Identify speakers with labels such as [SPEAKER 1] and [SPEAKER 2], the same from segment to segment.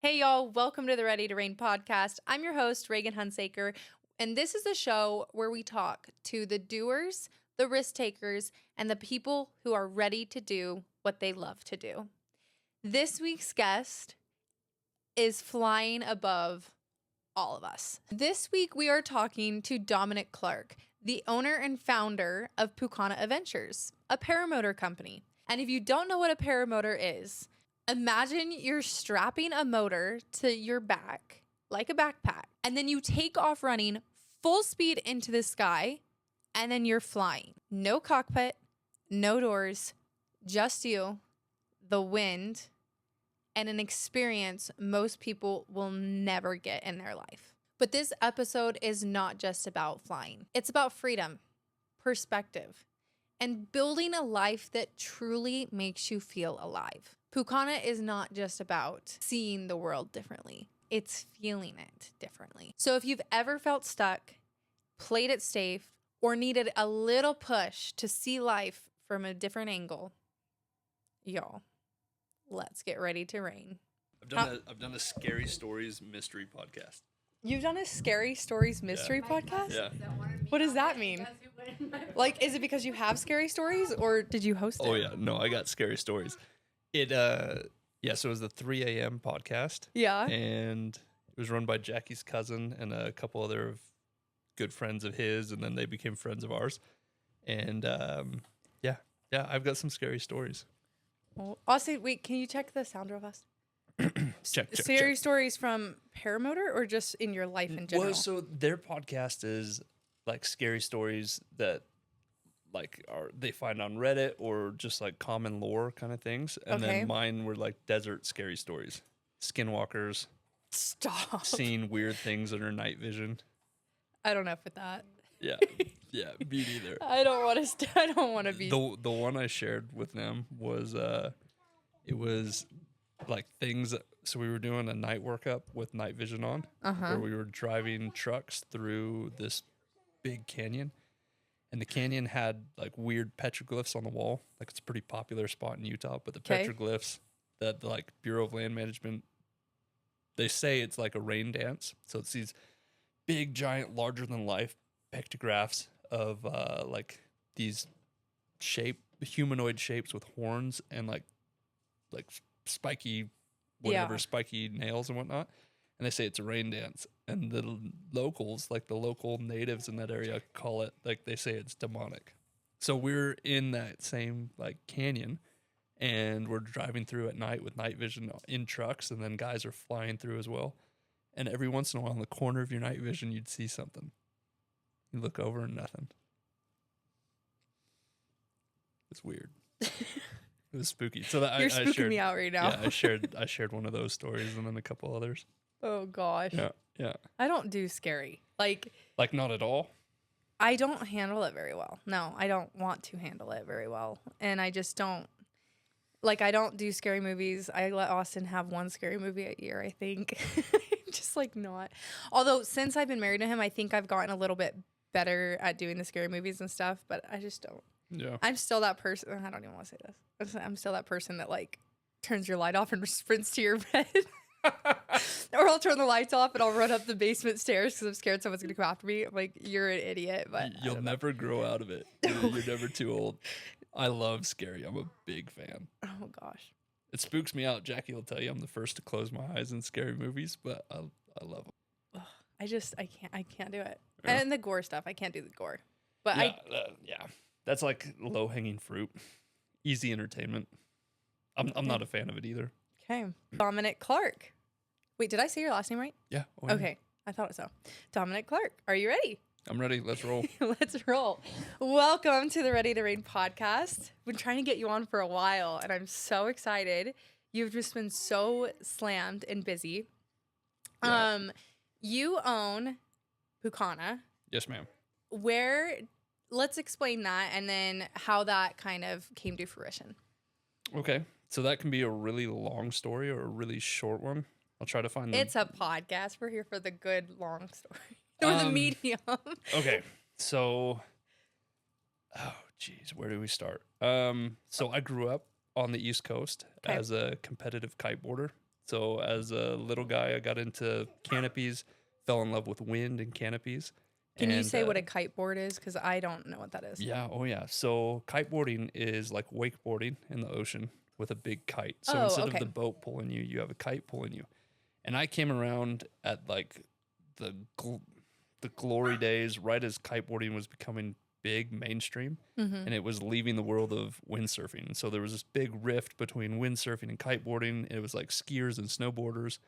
[SPEAKER 1] Hey y'all, welcome to the Ready to Rain podcast. I'm your host, Reagan Hunsaker, and this is a show where we talk to the doers, the risk takers, and the people who are ready to do what they love to do. This week's guest is flying above all of us. This week we are talking to Dominic Clarke, the owner and founder of Pūkana Adventures, a paramotor company. And if you don't know what a paramotor is, imagine you're strapping a motor to your back like a backpack, and then you take off running full speed into the sky, and then you're flying. No cockpit, no doors, just you, the wind, and an experience most people will never get in their life. But this episode is not just about flying. It's about freedom, perspective, and building a life that truly makes you feel alive. Pukana is not just about seeing the world differently. It's feeling it differently. So if you've ever felt stuck, played it safe, or needed a little push to see life from a different angle, y'all, let's get ready to rain.
[SPEAKER 2] I've done a scary stories mystery podcast.
[SPEAKER 1] You've done a scary stories mystery podcast?
[SPEAKER 2] Yeah.
[SPEAKER 1] What does that mean? Like, is it because you have scary stories, or did you host it?
[SPEAKER 2] Oh yeah, no, I got scary stories. So it was the 3 a.m. podcast.
[SPEAKER 1] Yeah.
[SPEAKER 2] And it was run by Jackie's cousin and a couple other good friends of his, and then they became friends of ours. And I've got some scary stories.
[SPEAKER 1] Well, also, wait, can you check the sound real fast?
[SPEAKER 2] Check.
[SPEAKER 1] Scary stories from Paramotor or just in your life in general?
[SPEAKER 2] Well, so their podcast is like scary stories that they find on Reddit or just like common lore kind of things. And then mine were like desert scary stories. Skinwalkers.
[SPEAKER 1] Stop.
[SPEAKER 2] Seeing weird things under night vision.
[SPEAKER 1] I don't know with that.
[SPEAKER 2] Yeah. Yeah, me neither.
[SPEAKER 1] I don't want to be.
[SPEAKER 2] The one I shared with them was it was like things. So we were doing a night workup with night vision on, where we were driving trucks through this big canyon, and the canyon had like weird petroglyphs on the wall. Like, it's a pretty popular spot in Utah, but the petroglyphs that the like Bureau of Land Management, they say it's like a rain dance. So it's these big, giant, larger than life pictographs of like these humanoid shapes with horns and like spiky spiky nails and whatnot. And they say it's a rain dance. And the locals, like the local natives in that area, call it, like, they say it's demonic. So we're in that same like canyon, and we're driving through at night with night vision in trucks, and then guys are flying through as well. And every once in a while, in the corner of your night vision, you'd see something. You look over and nothing. It's weird. It was spooky. So that
[SPEAKER 1] You're spooking me out right now.
[SPEAKER 2] Yeah, I shared one of those stories and then a couple others.
[SPEAKER 1] Oh gosh.
[SPEAKER 2] Yeah.
[SPEAKER 1] I don't do scary. Like
[SPEAKER 2] not at all.
[SPEAKER 1] I don't handle it very well. No, I don't want to handle it very well, and I just don't. Like, I don't do scary movies. I let Austin have one scary movie a year, I think. Just like not. Although since I've been married to him, I think I've gotten a little bit better at doing the scary movies and stuff, but I just don't.
[SPEAKER 2] Yeah.
[SPEAKER 1] I'm still that person. I don't even want to say this. I'm still that person that like turns your light off and sprints to your bed. Or I'll turn the lights off and I'll run up the basement stairs because I'm scared someone's going to come after me. I'm like, you're an idiot. But
[SPEAKER 2] you'll never grow out of it. You're never too old. I love scary. I'm a big fan.
[SPEAKER 1] Oh, gosh.
[SPEAKER 2] It spooks me out. Jackie will tell you I'm the first to close my eyes in scary movies, but I love them.
[SPEAKER 1] I can't do it. Yeah. And the gore stuff, I can't do the gore. But
[SPEAKER 2] that's like low-hanging fruit. Easy entertainment. I'm not a fan of it either.
[SPEAKER 1] Okay. Dominic Clarke. Wait, did I say your last name right?
[SPEAKER 2] Yeah.
[SPEAKER 1] Okay. I thought so. Dominic Clarke. Are you ready?
[SPEAKER 2] I'm ready. Let's roll.
[SPEAKER 1] Let's roll. Welcome to the Ready to Rain podcast. Been trying to get you on for a while, and I'm so excited. You've just been so slammed and busy. Yeah. You own Pukana.
[SPEAKER 2] Yes, ma'am.
[SPEAKER 1] Let's explain that, and then how that kind of came to fruition.
[SPEAKER 2] Okay. So that can be a really long story or a really short one. I'll try to find
[SPEAKER 1] It's a podcast. We're here for the good long story. Or the medium.
[SPEAKER 2] Okay. So, where do we start? So I grew up on the East Coast as a competitive kiteboarder. So as a little guy, I got into canopies, fell in love with wind and canopies.
[SPEAKER 1] Can you say what a kiteboard is? Because I don't know what that is.
[SPEAKER 2] Yeah. Oh, yeah. So kiteboarding is like wakeboarding in the ocean with a big kite. So
[SPEAKER 1] Oh,
[SPEAKER 2] instead
[SPEAKER 1] okay.
[SPEAKER 2] of the boat pulling you, you have a kite pulling you. And I came around at like the glory days, right as kiteboarding was becoming big mainstream, and it was leaving the world of windsurfing. And so there was this big rift between windsurfing and kiteboarding. It was like skiers and snowboarders,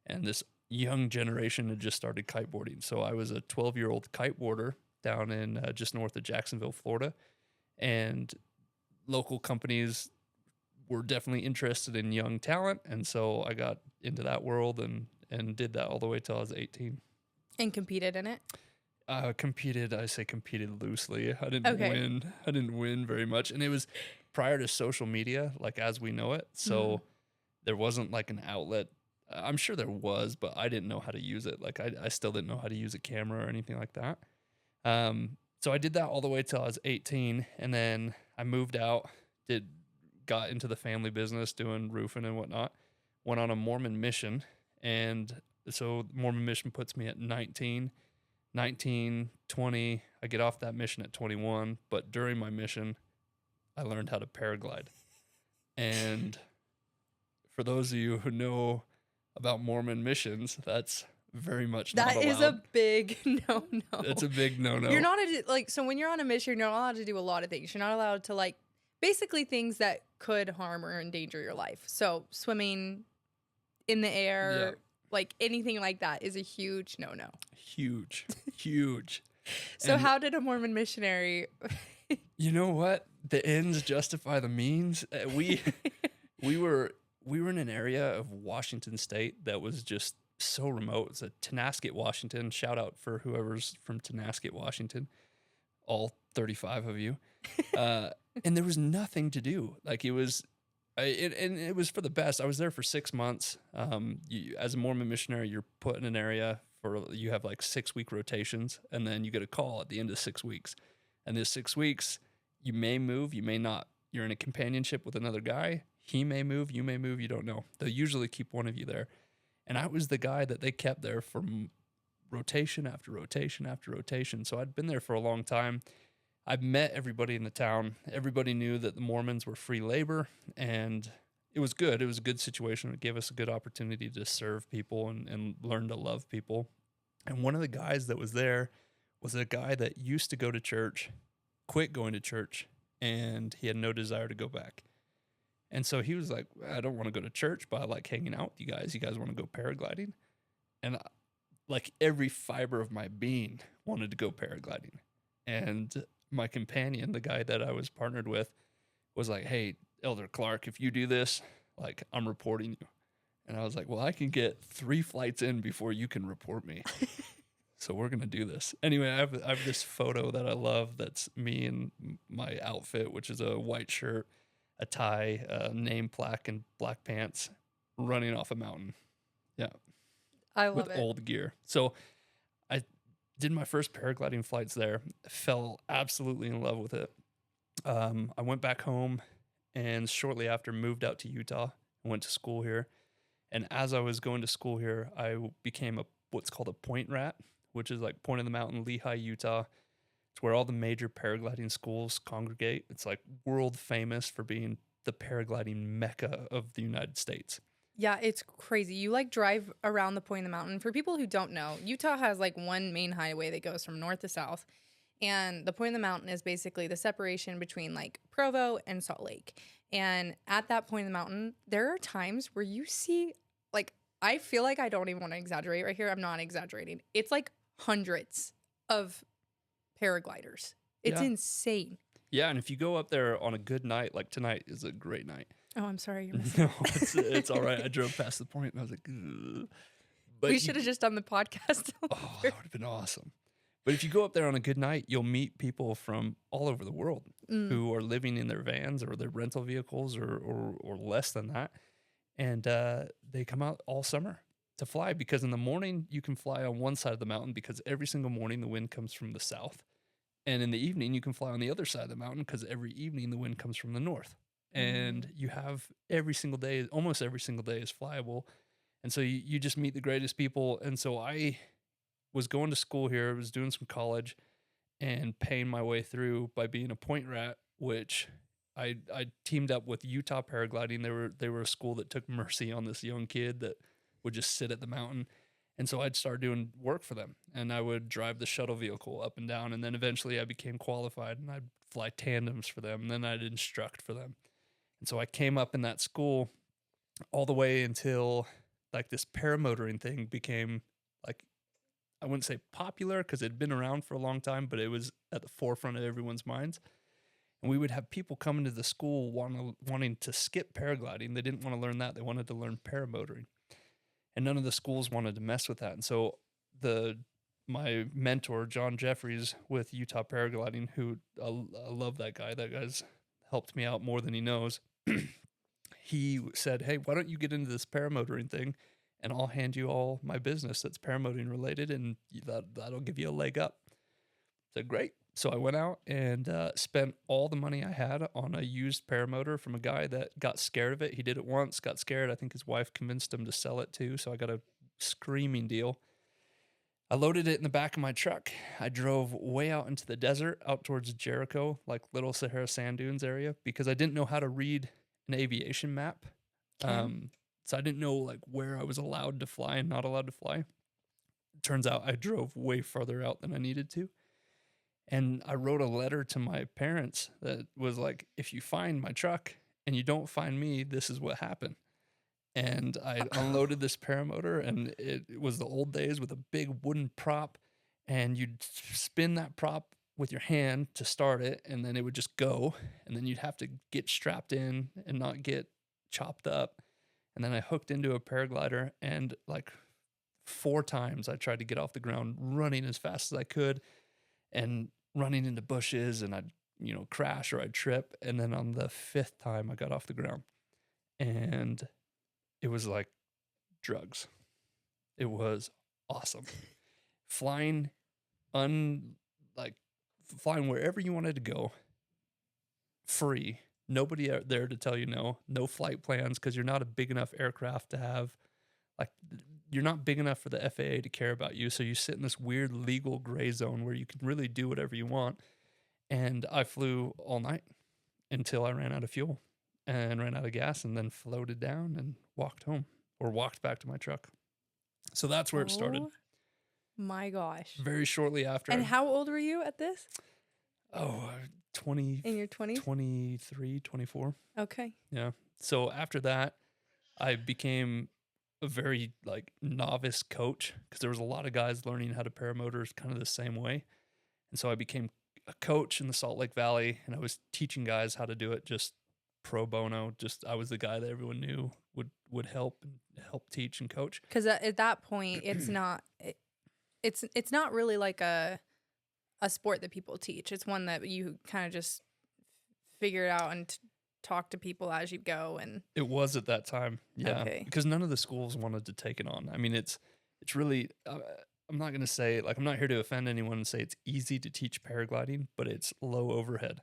[SPEAKER 2] and this young generation had just started kiteboarding. So I was a 12-year-old kiteboarder down in just north of Jacksonville, Florida, and local companies were definitely interested in young talent, and so I got into that world and did that all the way till I was 18.
[SPEAKER 1] And competed in it?
[SPEAKER 2] Competed, I say competed loosely. I didn't win. I didn't win very much. And it was prior to social media, like as we know it. So there wasn't like an outlet. I'm sure there was, but I didn't know how to use it. Like I still didn't know how to use a camera or anything like that. So I did that all the way till I was 18. And then I moved out, got into the family business doing roofing and whatnot, went on a Mormon mission. And so Mormon mission puts me at 19, 20. I get off that mission at 21. But during my mission, I learned how to paraglide. And for those of you who know about Mormon missions, that's very much not allowed.
[SPEAKER 1] That is a big no-no.
[SPEAKER 2] It's a big no-no.
[SPEAKER 1] You're not so when you're on a mission, you're not allowed to do a lot of things. You're not allowed to like basically things that could harm or endanger your life. So swimming in the air, like anything like that is a huge no-no. Huge. So
[SPEAKER 2] And
[SPEAKER 1] how did a Mormon missionary?
[SPEAKER 2] You know what? The ends justify the means. We were in an area of Washington State that was just so remote. It's a Tonasket, Washington. Shout out for whoever's from Tonasket, Washington. All 35 of you. And there was nothing to do. Like it was for the best. I was there for 6 months. As a Mormon missionary, you're put in an area you have like 6-week rotations, and then you get a call at the end of 6 weeks. And this 6 weeks, you may move, you may not. You're in a companionship with another guy. He may move, you may move, you don't know. They'll usually keep one of you there. And I was the guy that they kept there for rotation after rotation after rotation. So I'd been there for a long time. I've met everybody in the town. Everybody knew that the Mormons were free labor, and it was good. It was a good situation. It gave us a good opportunity to serve people and learn to love people. And one of the guys that was there was a guy that used to go to church, quit going to church, and he had no desire to go back. And so he was like, I don't want to go to church, but I like hanging out with you guys. You guys want to go paragliding? And like every fiber of my being wanted to go paragliding. And my companion, the guy that I was partnered with, was like, hey, Elder Clarke, if you do this, like I'm reporting you. And I was like, well, I can get 3 flights in before you can report me. So we're going to do this. Anyway, I have this photo that I love. That's me in my outfit, which is a white shirt, a tie, a name plaque, and black pants, running off a mountain. Yeah.
[SPEAKER 1] I love
[SPEAKER 2] with old gear. So I did my first paragliding flights there, fell absolutely in love with it. I went back home and shortly after moved out to Utah and went to school here. And as I was going to school here, I became what's called a point rat, which is like Point of the Mountain, Lehi, Utah. It's where all the major paragliding schools congregate. It's like world famous for being the paragliding mecca of the United States.
[SPEAKER 1] Yeah, it's crazy. You like drive around the Point of the Mountain. For people who don't know, Utah has like one main highway that goes from north to south. And the Point of the Mountain is basically the separation between like Provo and Salt Lake. And at that point of the mountain, there are times where you see, like, I feel like I don't even want to exaggerate right here. I'm not exaggerating. It's like hundreds of paragliders. It's insane. Yeah,
[SPEAKER 2] and if you go up there on a good night, like tonight is a great night.
[SPEAKER 1] Oh, I'm sorry. You're missing.
[SPEAKER 2] No, it's all right. I drove past the point and I was like, ugh. But
[SPEAKER 1] we should have just done the podcast.
[SPEAKER 2] Oh, that would have been awesome. But if you go up there on a good night, you'll meet people from all over the world who are living in their vans or their rental vehicles or less than that. And they come out all summer to fly because in the morning you can fly on one side of the mountain because every single morning the wind comes from the south. And in the evening you can fly on the other side of the mountain because every evening the wind comes from the north. And you have every single day, almost every single day is flyable. And so you just meet the greatest people. And so I was going to school here, I was doing some college and paying my way through by being a point rat, which I teamed up with Utah Paragliding. They were a school that took mercy on this young kid that would just sit at the mountain. And so I'd start doing work for them, and I would drive the shuttle vehicle up and down. And then eventually I became qualified, and I'd fly tandems for them. And then I'd instruct for them. And so I came up in that school all the way until like this paramotoring thing became like, I wouldn't say popular because it'd been around for a long time, but it was at the forefront of everyone's minds. And we would have people coming to the school wanting to skip paragliding. They didn't want to learn that. They wanted to learn paramotoring. And none of the schools wanted to mess with that. And so my mentor, John Jeffries with Utah Paragliding, who I love that guy. That guy's helped me out more than he knows. He said, hey, why don't you get into this paramotoring thing, and I'll hand you all my business that's paramotoring related, and that'll give you a leg up. I said, great. So I went out and spent all the money I had on a used paramotor from a guy that got scared of it. He did it once, got scared. I think his wife convinced him to sell it too, so I got a screaming deal. I loaded it in the back of my truck. I drove way out into the desert, out towards Jericho, like Little Sahara Sand Dunes area, because I didn't know how to read an aviation map.
[SPEAKER 1] Okay.
[SPEAKER 2] So I didn't know like where I was allowed to fly and not allowed to fly. Turns out I drove way farther out than I needed to. And I wrote a letter to my parents that was like, if you find my truck and you don't find me, this is what happened. And I unloaded this paramotor, and it was the old days with a big wooden prop, and you'd spin that prop with your hand to start it, and then it would just go, and then you'd have to get strapped in and not get chopped up. And then I hooked into a paraglider, and like 4 times I tried to get off the ground running as fast as I could and running into bushes, and I'd, crash or I'd trip. And then on the 5th time I got off the ground, and it was like drugs. It was awesome. Flying flying wherever you wanted to go, free. Nobody out there to tell you no. No flight plans, because you're not a big enough aircraft to have, you're not big enough for the FAA to care about you. So you sit in this weird legal gray zone where you can really do whatever you want. And I flew all night until I ran out of fuel and ran out of gas, and then floated down and walked home, or walked back to my truck. So that's where it started.
[SPEAKER 1] My gosh.
[SPEAKER 2] Very shortly after.
[SPEAKER 1] And how old were you at this?
[SPEAKER 2] 20.
[SPEAKER 1] In your 20s?
[SPEAKER 2] 23, 24.
[SPEAKER 1] Okay.
[SPEAKER 2] Yeah. So after that, I became a very novice coach, because there was a lot of guys learning how to paramotors kind of the same way. And so I became a coach in the Salt Lake Valley, and I was teaching guys how to do it just pro bono. Just I was the guy that everyone knew would help teach and coach.
[SPEAKER 1] Because at that point, it's not really like a sport that people teach. It's one that you kind of just figure it out and talk to people as you go. And
[SPEAKER 2] it was at that time, yeah,
[SPEAKER 1] okay.
[SPEAKER 2] Because none of the schools wanted to take it on. I mean, it's really. I'm not going to say, I'm not here to offend anyone and say it's easy to teach paragliding, but it's low overhead.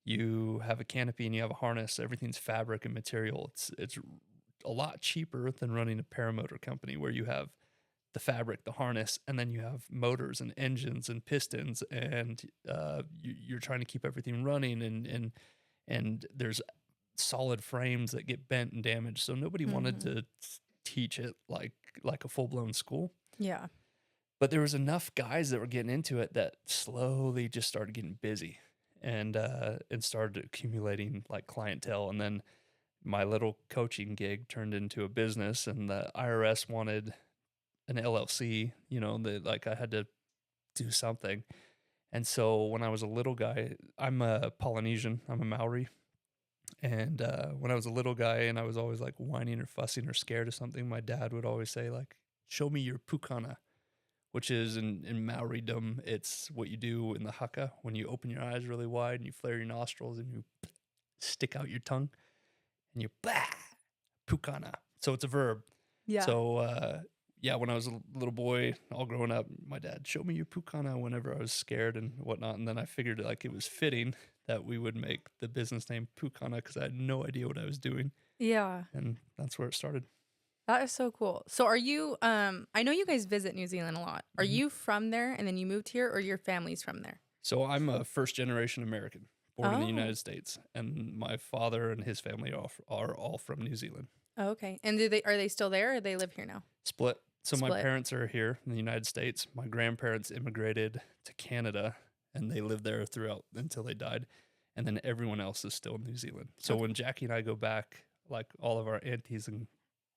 [SPEAKER 2] You have a canopy and you have a harness. Everything's fabric and material. It's a lot cheaper than running a paramotor company, where you have the fabric, the harness, and then you have motors and engines and pistons, and you're trying to keep everything running, and there's solid frames that get bent and damaged. So nobody wanted to teach it like a full-blown school.
[SPEAKER 1] Yeah.
[SPEAKER 2] But there was enough guys that were getting into it that slowly just started getting busy, and started accumulating clientele. And then my little coaching gig turned into a business, and the IRS wanted an LLC, I had to do something. And so when I was a little guy, I'm a Polynesian, I'm a Maori. And when I was a little guy and I was always whining or fussing or scared of something, my dad would always say show me your Pukana, which is in Maoridom, it's what you do in the haka when you open your eyes really wide and you flare your nostrils and you stick out your tongue and you blah, Pukana. So it's a verb.
[SPEAKER 1] Yeah.
[SPEAKER 2] So, when I was a little boy, all growing up, my dad showed me your Pukana whenever I was scared and whatnot. And then I figured it was fitting that we would make the business name Pukana, because I had no idea what I was doing.
[SPEAKER 1] Yeah.
[SPEAKER 2] And that's where it started.
[SPEAKER 1] That is so cool. So are you, I know you guys visit New Zealand a lot. Are you from there and then you moved here, or your family's from there?
[SPEAKER 2] So I'm a first generation American, born in the
[SPEAKER 1] Oh,
[SPEAKER 2] United States, and my father and his family are all from New Zealand.
[SPEAKER 1] okay. And are they still there, or they live here now?
[SPEAKER 2] Split. So my
[SPEAKER 1] Split.
[SPEAKER 2] parents are here in the United States. My grandparents immigrated to Canada, and they lived there throughout until they died. And then everyone else is still in New Zealand. So
[SPEAKER 1] Okay.
[SPEAKER 2] when Jackie and I go back, like all of our aunties and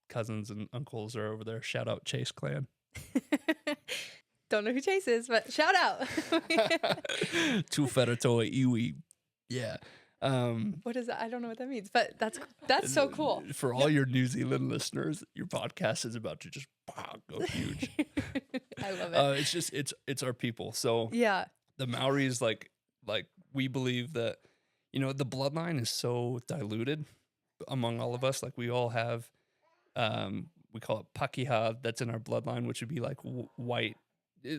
[SPEAKER 2] cousins and uncles are over there. Shout out Chase Clan.
[SPEAKER 1] Don't know who Chase is, but shout out.
[SPEAKER 2] Tu Feratoa Iwi. Yeah.
[SPEAKER 1] What is that? I don't know what that means, but that's so cool.
[SPEAKER 2] For all your New Zealand listeners, your podcast is about to just go huge.
[SPEAKER 1] I love it.
[SPEAKER 2] It's just it's our people. So
[SPEAKER 1] Yeah.
[SPEAKER 2] the Maoris, like we believe that, you know, the bloodline is so diluted among all of us. Like we all have, we call it pakiha, that's in our bloodline, which would be like white,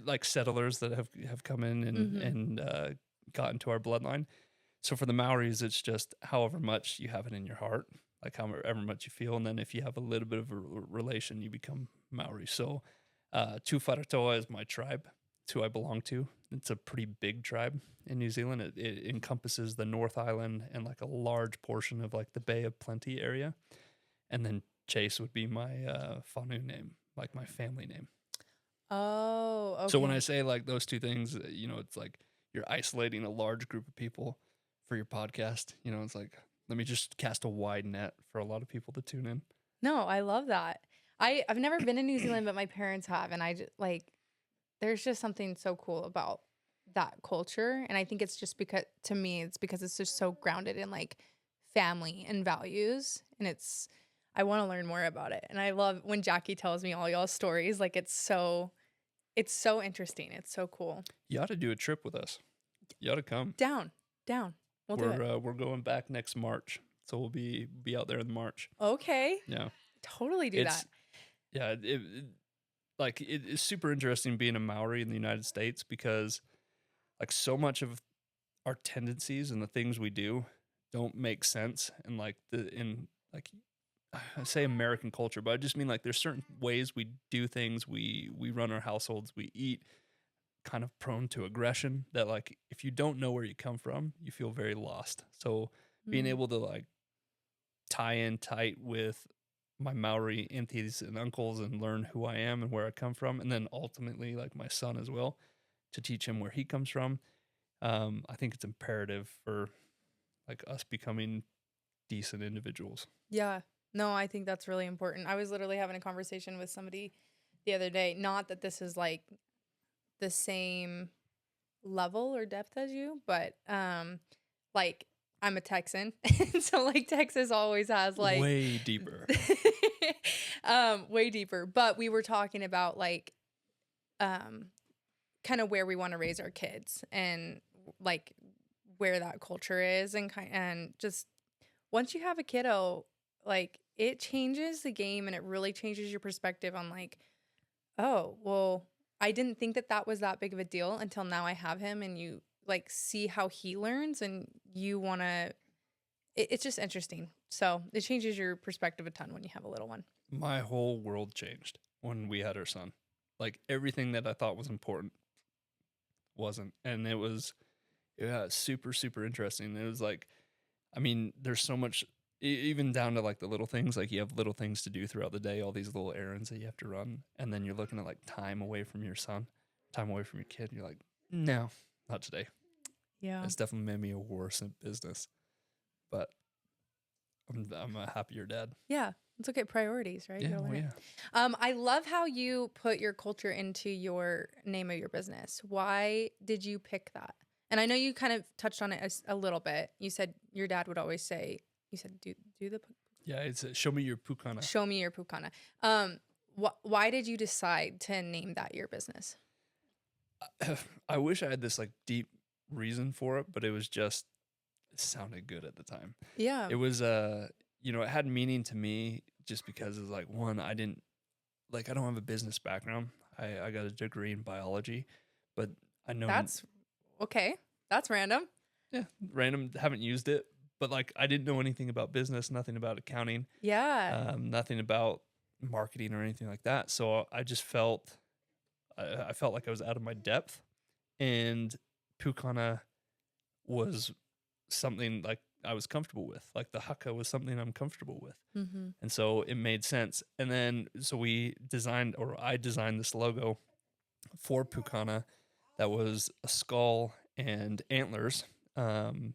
[SPEAKER 2] like settlers that have come in and got into our bloodline. So for the Maoris, it's just however much you have it in your heart, like however much you feel. And then if you have a little bit of a relation, you become Maori. So Tu Wharetoa is my tribe. It's who I belong to. It's a pretty big tribe in New Zealand. It encompasses the North Island and like a large portion of like the Bay of Plenty area. And then Chase would be my whānau name, like my family name.
[SPEAKER 1] Oh, okay.
[SPEAKER 2] So when I say like those two things, you know, it's like you're isolating a large group of people for your podcast. You know, it's like, let me just cast a wide net for a lot of people to tune in.
[SPEAKER 1] No, I love that. I've never been in New Zealand, but my parents have, and I just like, there's just something so cool about that culture. And I think it's just because, to me, it's because it's just so grounded in like family and values. And I want to learn more about it. And I love when Jackie tells me all y'all's stories. Like it's so interesting. It's so cool.
[SPEAKER 2] You ought to do a trip with us. You ought to come.
[SPEAKER 1] Down. We'll do it.
[SPEAKER 2] We're going back next March, so we'll be out there in March.
[SPEAKER 1] Okay.
[SPEAKER 2] Yeah.
[SPEAKER 1] Totally do that.
[SPEAKER 2] Yeah. It's super interesting being a Maori in the United States, because like so much of our tendencies and the things we do don't make sense. And like I say American culture, but I just mean like there's certain ways we do things. We run our households, we eat, kind of prone to aggression, that like if you don't know where you come from, you feel very lost. So being able to like tie in tight with my Maori aunties and uncles and learn who I am and where I come from, and then ultimately like my son as well, to teach him where he comes from, I think it's imperative for like us becoming decent individuals.
[SPEAKER 1] Yeah. No, I think that's really important. I was literally having a conversation with somebody the other day. Not that this is like the same level or depth as you, but like I'm a Texan, and so like Texas always has like
[SPEAKER 2] way deeper.
[SPEAKER 1] Way deeper. But we were talking about like kind of where we want to raise our kids, and like where that culture is, and just once you have a kiddo, like it changes the game, and it really changes your perspective on like, oh, well, I didn't think that was that big of a deal until now I have him, and you like see how he learns, and you want to, it's just interesting. So it changes your perspective a ton when you have a little one.
[SPEAKER 2] My whole world changed when we had our son. Like everything that I thought was important wasn't. And it was super, super interesting. It was like, I mean, there's so much, even down to like the little things, like you have little things to do throughout the day, all these little errands that you have to run. And then you're looking at like time away from your son, time away from your kid. And you're like, no, not today.
[SPEAKER 1] Yeah.
[SPEAKER 2] It's definitely made me a worse in business, but I'm a happier dad.
[SPEAKER 1] Yeah. Let's look at priorities, right?
[SPEAKER 2] Yeah, yeah.
[SPEAKER 1] I love how you put your culture into your name of your business. Why did you pick that? And I know you kind of touched on it a little bit. You said your dad would always say, you said, do the...
[SPEAKER 2] Yeah, it's show me your Pukana.
[SPEAKER 1] Show me your Pukana. Why did you decide to name that your business?
[SPEAKER 2] I wish I had this like deep reason for it, but it was just, it sounded good at the time.
[SPEAKER 1] Yeah.
[SPEAKER 2] It was, you know, it had meaning to me just because it's like, one, I don't have a business background. I got a degree in biology, but I know.
[SPEAKER 1] That's okay. That's random.
[SPEAKER 2] Yeah. Random. Haven't used it, but like I didn't know anything about business, nothing about accounting.
[SPEAKER 1] Yeah.
[SPEAKER 2] Nothing about marketing or anything like that. So I just felt, I felt like I was out of my depth, and Pukana was something like I was comfortable with. Like the haka was something I'm comfortable with.
[SPEAKER 1] Mm-hmm.
[SPEAKER 2] And so it made sense. And then, so I designed this logo for Pukana that was a skull and antlers. And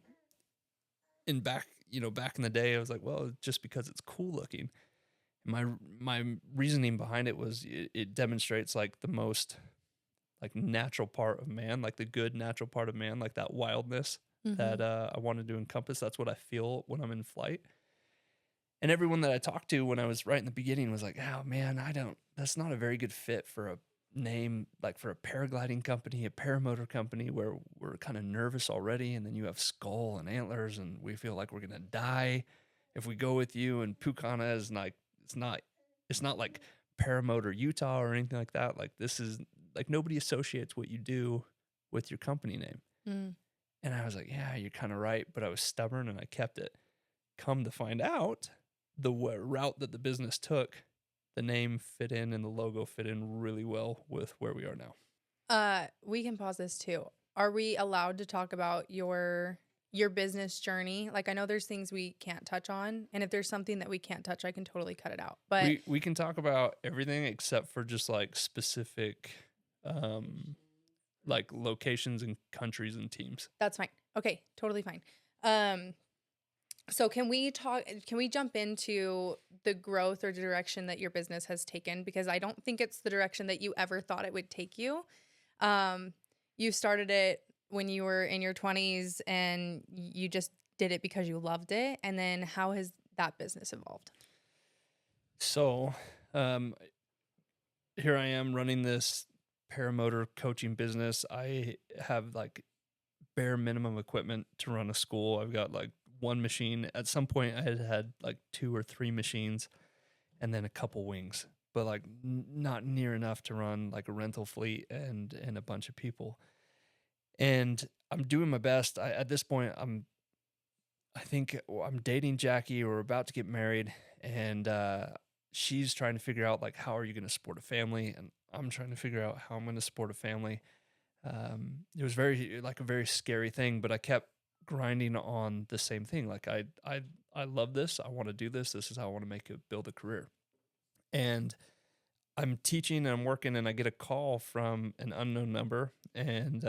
[SPEAKER 2] back in the day, I was like, well, just because it's cool looking. My reasoning behind it was it demonstrates like the most like natural part of man, like the good natural part of man, like that wildness that I wanted to encompass. That's what I feel when I'm in flight. And everyone that I talked to when I was right in the beginning was like, oh man, that's not a very good fit for a name, like for a paragliding company, a paramotor company, where we're kind of nervous already. And then you have skull and antlers, and we feel like we're going to die if we go with you. And Pukana is like, it's not like Paramotor Utah or anything like that. Like this is like, nobody associates what you do with your company name.
[SPEAKER 1] Mm.
[SPEAKER 2] And I was like, yeah, you're kind of right. But I was stubborn and I kept it. Come to find out, the route that the business took, the name fit in and the logo fit in really well with where we are now.
[SPEAKER 1] We can pause this too. Are we allowed to talk about your business journey? Like, I know there's things we can't touch on, and if there's something that we can't touch, I can totally cut it out. But
[SPEAKER 2] we can talk about everything except for just like specific like locations and countries and teams.
[SPEAKER 1] that's fine. Okay, totally fine. So can we jump into the growth or direction that your business has taken? Because I don't think it's the direction that you ever thought it would take you. You started it when you were in your 20s and you just did it because you loved it. And then how has that business evolved?
[SPEAKER 2] So, here I am running this paramotor coaching business. I have like bare minimum equipment to run a school. I've got like one machine. At some point I had like 2 or 3 machines and then a couple wings, but like not near enough to run like a rental fleet and a bunch of people. And I'm doing my best. At this point, I think I'm dating Jackie, or we're about to get married, and she's trying to figure out like, how are you going to support a family? And I'm trying to figure out how I'm going to support a family. It was a very scary thing, but I kept grinding on the same thing. Like I love this. I want to do this. This is how I want to build a career. And I'm teaching and I'm working, and I get a call from an unknown number, and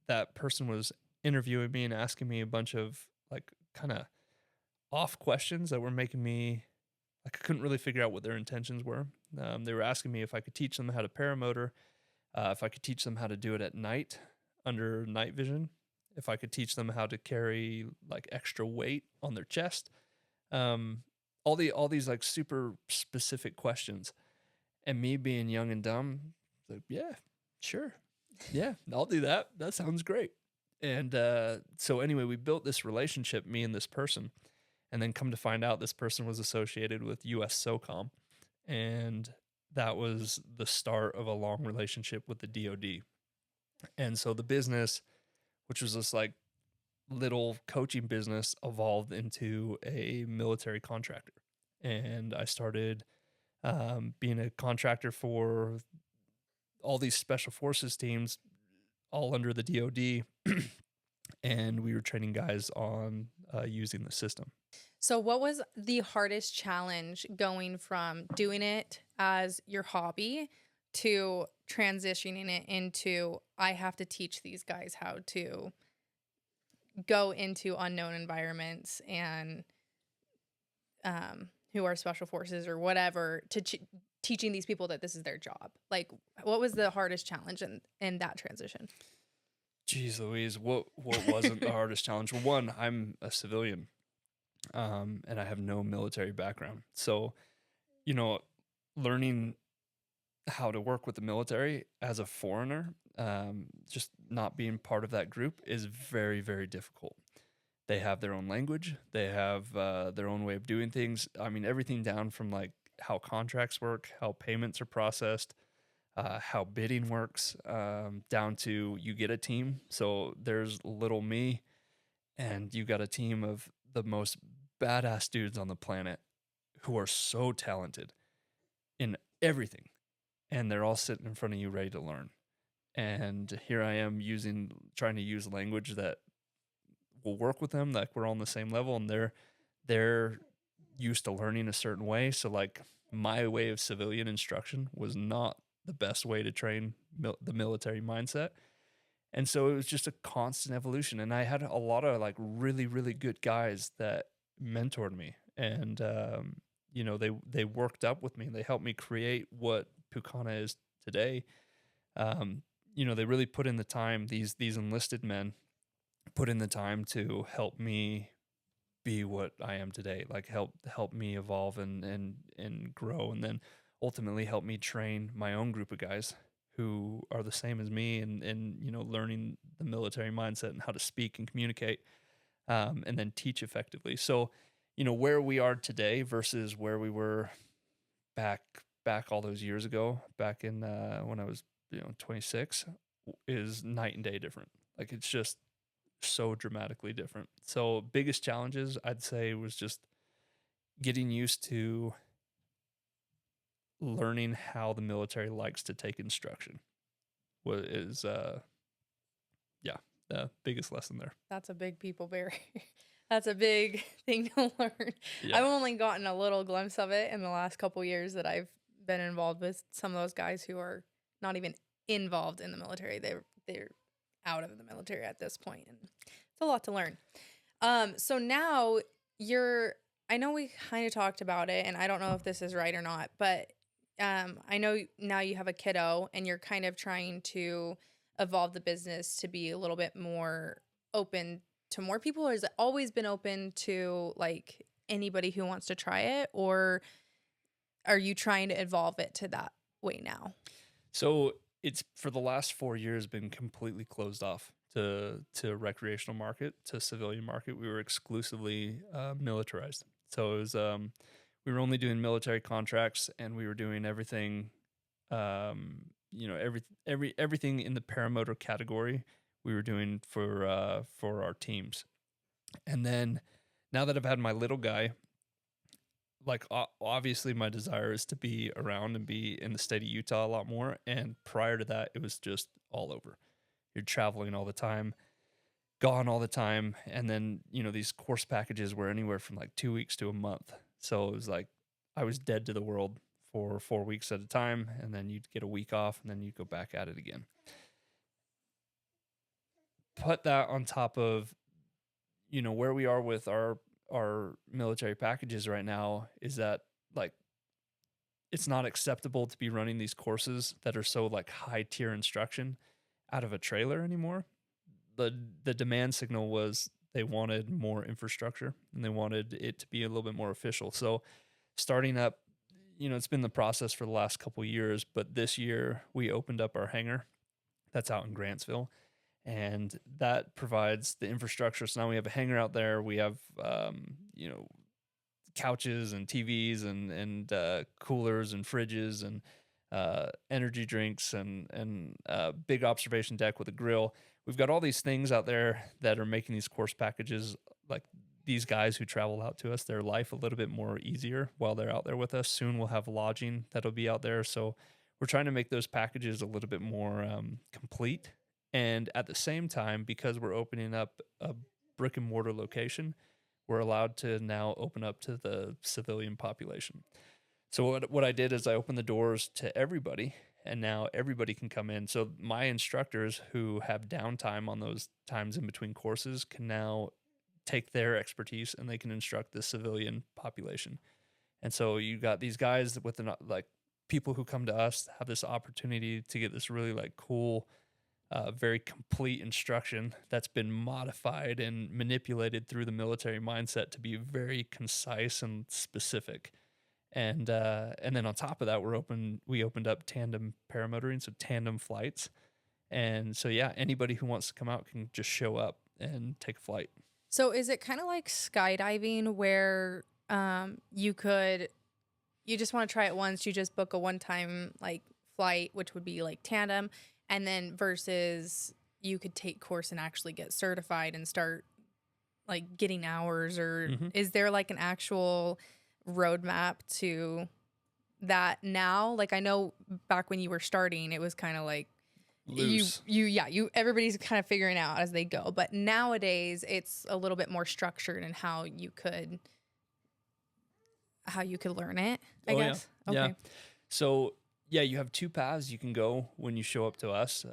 [SPEAKER 2] that person was interviewing me and asking me a bunch of like kind of off questions that were making me like, I couldn't really figure out what their intentions were. They were asking me if I could teach them how to paramotor, if I could teach them how to do it at night under night vision, if I could teach them how to carry like extra weight on their chest, all these like super specific questions. And me being young and dumb, like, yeah, sure, yeah, I'll do that. That sounds great. And so anyway, we built this relationship, me and this person, and then come to find out this person was associated with US SOCOM, and that was the start of a long relationship with the DoD. And so the business, which was this like little coaching business, evolved into a military contractor. And I started being a contractor for all these special forces teams, all under the DoD. And we were training guys on using the system.
[SPEAKER 1] So what was the hardest challenge going from doing it as your hobby to transitioning it into, I have to teach these guys how to go into unknown environments and who are special forces or whatever, to teaching these people that this is their job? Like, what was the hardest challenge in that transition?
[SPEAKER 2] Jeez Louise, what wasn't the hardest challenge? Well, one, I'm a civilian, and I have no military background. So, learning how to work with the military as a foreigner, just not being part of that group, is very, very difficult. They have their own language. They have their own way of doing things. I mean, everything down from like how contracts work, how payments are processed, how bidding works, down to you get a team. So there's little me, and you got a team of the most badass dudes on the planet who are so talented. in everything, and they're all sitting in front of you ready to learn. And here I am trying to use language that will work with them, like we're all on the same level, and they're used to learning a certain way. So like my way of civilian instruction was not the best way to train the military mindset. And so it was just a constant evolution. And I had a lot of like really, really good guys that mentored me. And, they worked up with me. They helped me create what Pukana is today. They really put in the time, these enlisted men put in the time to help me be what I am today, like help me evolve and grow, and then ultimately help me train my own group of guys who are the same as me and learning the military mindset and how to speak and communicate, and then teach effectively. So, where we are today versus where we were back all those years ago, back in when I was 26, is night and day different. Like it's just so dramatically different. So biggest challenges I'd say was just getting used to learning how the military likes to take instruction. What is the biggest lesson there.
[SPEAKER 1] That's a big people barrier. That's a big thing to learn. Yeah. I've only gotten a little glimpse of it in the last couple years that I've been involved with some of those guys who are not even involved in the military. They're out of the military at this point, and it's a lot to learn. So now I know we kind of talked about it, and I don't know if this is right or not, but I know now you have a kiddo and you're kind of trying to evolve the business to be a little bit more open to more people, or has it always been open to like anybody who wants to try it, or are you trying to evolve it to that way now?
[SPEAKER 2] So it's for the last 4 years been completely closed off to recreational market, to civilian market. We were exclusively militarized. So it was we were only doing military contracts, and we were doing everything, everything in the paramotor category we were doing for our teams. And then now that I've had my little guy, like obviously my desire is to be around and be in the state of Utah a lot more. And prior to that, it was just all over. You're traveling all the time, gone all the time. And then, these course packages were anywhere from like 2 weeks to a month. So it was like I was dead to the world for 4 weeks at a time. And then you'd get a week off, and then you'd go back at it again. Put that on top of, where we are with our military packages right now, is that like it's not acceptable to be running these courses that are so like high tier instruction out of a trailer anymore. The demand signal was they wanted more infrastructure, and they wanted it to be a little bit more official. So starting up, it's been the process for the last couple of years, but this year we opened up our hangar that's out in Grantsville. And that provides the infrastructure. So now we have a hangar out there. We have, couches and TVs and coolers and fridges and energy drinks and big observation deck with a grill. We've got all these things out there that are making these course packages, like these guys who travel out to us, their life a little bit more easier while they're out there with us. Soon we'll have lodging that'll be out there. So we're trying to make those packages a little bit more complete. And at the same time, because we're opening up a brick and mortar location, we're allowed to now open up to the civilian population. So what I did is I opened the doors to everybody, and now everybody can come in. So my instructors who have downtime on those times in between courses can now take their expertise and they can instruct the civilian population. And so you got these guys with people who come to us have this opportunity to get this really like cool, very complete instruction that's been modified and manipulated through the military mindset to be very concise and specific. And then on top of that, we opened up tandem paramotoring, so tandem flights. And so yeah, anybody who wants to come out can just show up and take a flight.
[SPEAKER 1] So is it kind of like skydiving where you just want to try it once, you just book a one-time like flight, which would be like tandem, and then versus you could take course and actually get certified and start like getting hours, or is there like an actual roadmap to that now, like I know back when you were starting, it was kind of like
[SPEAKER 2] Loose.
[SPEAKER 1] you everybody's kind of figuring out as they go. But nowadays it's a little bit more structured in how you could learn it, I guess.
[SPEAKER 2] Yeah.
[SPEAKER 1] Okay.
[SPEAKER 2] Yeah. So yeah, you have two paths you can go when you show up to us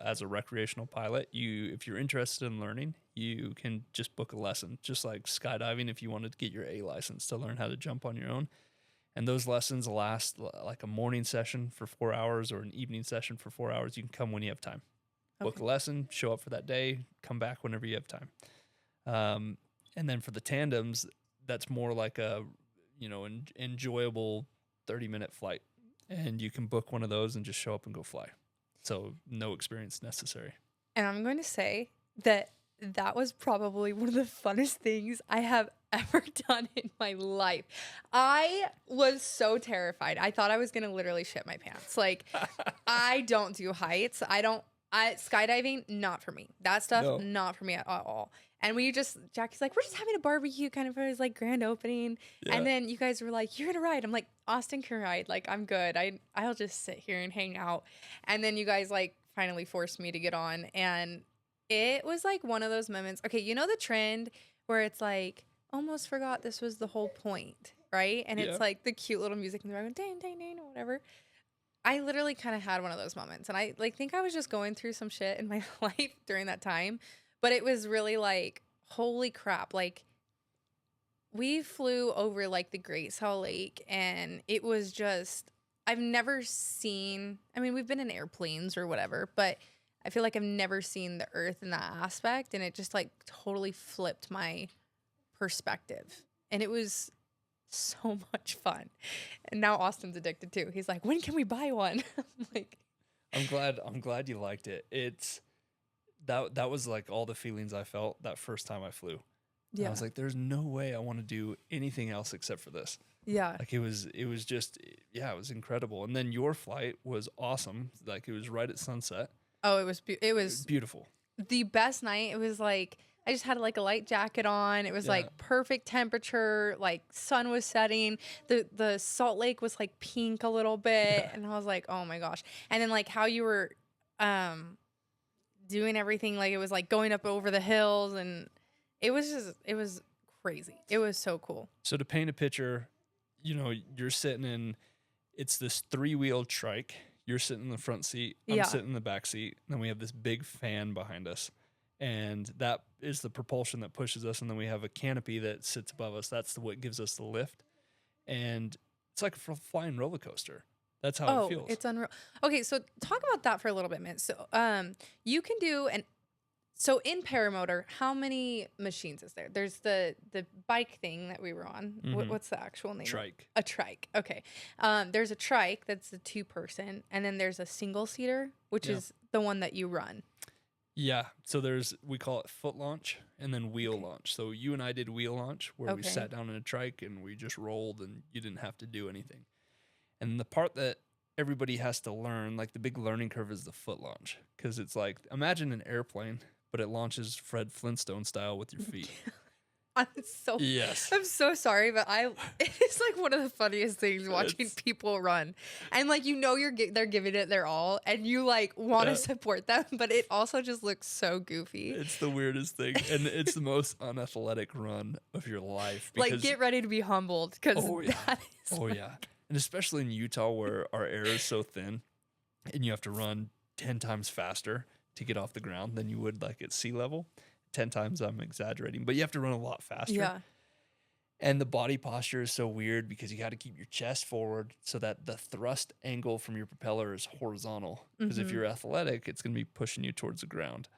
[SPEAKER 2] as a recreational pilot. If you're interested in learning, you can just book a lesson, just like skydiving. If you wanted to get your A license to learn how to jump on your own, and those lessons last like a morning session for 4 hours or an evening session for 4 hours. You can come when you have time. Book a lesson, show up for that day, come back whenever you have time. And then for the tandems, that's more like a enjoyable 30-minute flight. And you can book one of those and just show up and go fly. So no experience necessary.
[SPEAKER 1] And I'm going to say that was probably one of the funnest things I have ever done in my life. I was so terrified. I thought I was going to literally shit my pants. Like, I don't do heights. Skydiving, not for me. That stuff, not for me at all. And Jackie's like, we're just having a barbecue kind of for his like grand opening. Yeah. And then you guys were like, you're going to ride. I'm like, Austin can ride. Like, I'm good. I'll just sit here and hang out. And then you guys like finally forced me to get on. And it was like one of those moments. Okay, you know the trend where it's like, almost forgot this was the whole point, right? And it's like the cute little music in the background, dang, dang, dang, or whatever. I literally kind of had one of those moments. And I like think I was just going through some shit in my life during that time. But it was really like, holy crap. Like, we flew over like the Great Salt Lake, and it was just, I've never seen, I mean, we've been in airplanes or whatever, but I feel like I've never seen the earth in that aspect. And it just like totally flipped my perspective. And it was so much fun. And now Austin's addicted too. He's like, when can we buy one? I'm like,
[SPEAKER 2] I'm glad you liked it. That was like all the feelings I felt that first time I flew. Yeah. I was like, there's no way I want to do anything else except for this.
[SPEAKER 1] Yeah.
[SPEAKER 2] Like it was just, it was incredible. And then your flight was awesome. Like it was right at sunset.
[SPEAKER 1] Oh, it was
[SPEAKER 2] beautiful.
[SPEAKER 1] The best night. It was like, I just had like a light jacket on. It was like perfect temperature, like sun was setting. The Salt Lake was like pink a little bit. Yeah. And I was like, oh my gosh. And then like how you were doing everything, like it was like going up over the hills, and it was crazy. It was so cool.
[SPEAKER 2] So to paint a picture, you're sitting in, it's this 3-wheel trike. You're sitting in the front seat. I'm sitting in the back seat. And then we have this big fan behind us. And that is the propulsion that pushes us. And then we have a canopy that sits above us. That's what gives us the lift. And it's like a flying roller coaster. That's how it feels.
[SPEAKER 1] It's unreal. Okay, so talk about that for a little bit, man. So you can do so in Paramotor, how many machines is there? There's the bike thing that we were on. Mm-hmm. What's the actual name?
[SPEAKER 2] Trike.
[SPEAKER 1] A trike. Okay. There's a trike that's a 2-person, and then there's a single-seater, which is the one that you run.
[SPEAKER 2] Yeah. So we call it foot launch and then wheel launch. So you and I did wheel launch where we sat down in a trike and we just rolled and you didn't have to do anything. And the part that everybody has to learn, like the big learning curve, is the foot launch. Because it's like, imagine an airplane, but it launches Fred Flintstone style with your feet.
[SPEAKER 1] I'm so sorry, but it's like one of the funniest things watching people run, and like they're giving it their all, and you like want to support them, but it also just looks so goofy.
[SPEAKER 2] It's the weirdest thing, and it's the most unathletic run of your life.
[SPEAKER 1] Like, get ready to be humbled, because
[SPEAKER 2] and especially in Utah where our air is so thin, and you have to run 10 times faster to get off the ground than you would like at sea level. 10 times, I'm exaggerating, but you have to run a lot faster. Yeah. And the body posture is so weird because you got to keep your chest forward so that the thrust angle from your propeller is horizontal. Because if you're athletic, it's going to be pushing you towards the ground.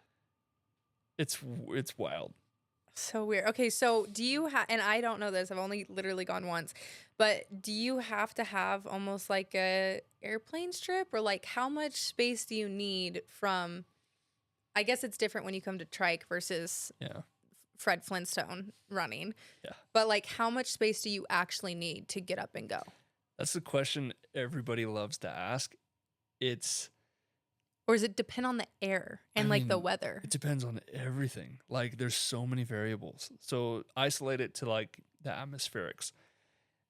[SPEAKER 2] It's wild.
[SPEAKER 1] So weird. Okay, so do you have, and I don't know this, I've only literally gone once, but do you have to have almost like a airplane strip, or like how much space do you need from, I guess it's different when you come to trike versus Fred Flintstone running. Yeah. But like how much space do you actually need to get up and go?
[SPEAKER 2] That's the question everybody loves to ask.
[SPEAKER 1] Or does it depend on the air and the weather?
[SPEAKER 2] It depends on everything. Like there's so many variables. So isolate it to like the atmospherics.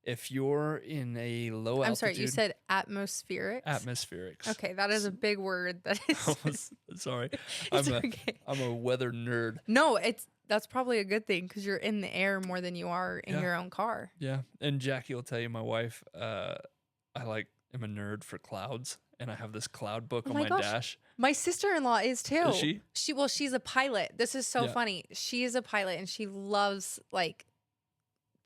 [SPEAKER 2] If you're in a low altitude...
[SPEAKER 1] I'm sorry, you said atmospherics?
[SPEAKER 2] Atmospherics.
[SPEAKER 1] Okay, that is a big word. That is...
[SPEAKER 2] Sorry.
[SPEAKER 1] It's okay.
[SPEAKER 2] I'm a weather nerd.
[SPEAKER 1] No, that's probably a good thing because you're in the air more than you are in your own car.
[SPEAKER 2] Yeah, and Jackie will tell you, my wife, I am a nerd for clouds, and I have this cloud book on my dash.
[SPEAKER 1] My sister-in-law is too.
[SPEAKER 2] Is she?
[SPEAKER 1] She's a pilot. This is so funny. She is a pilot, and she loves like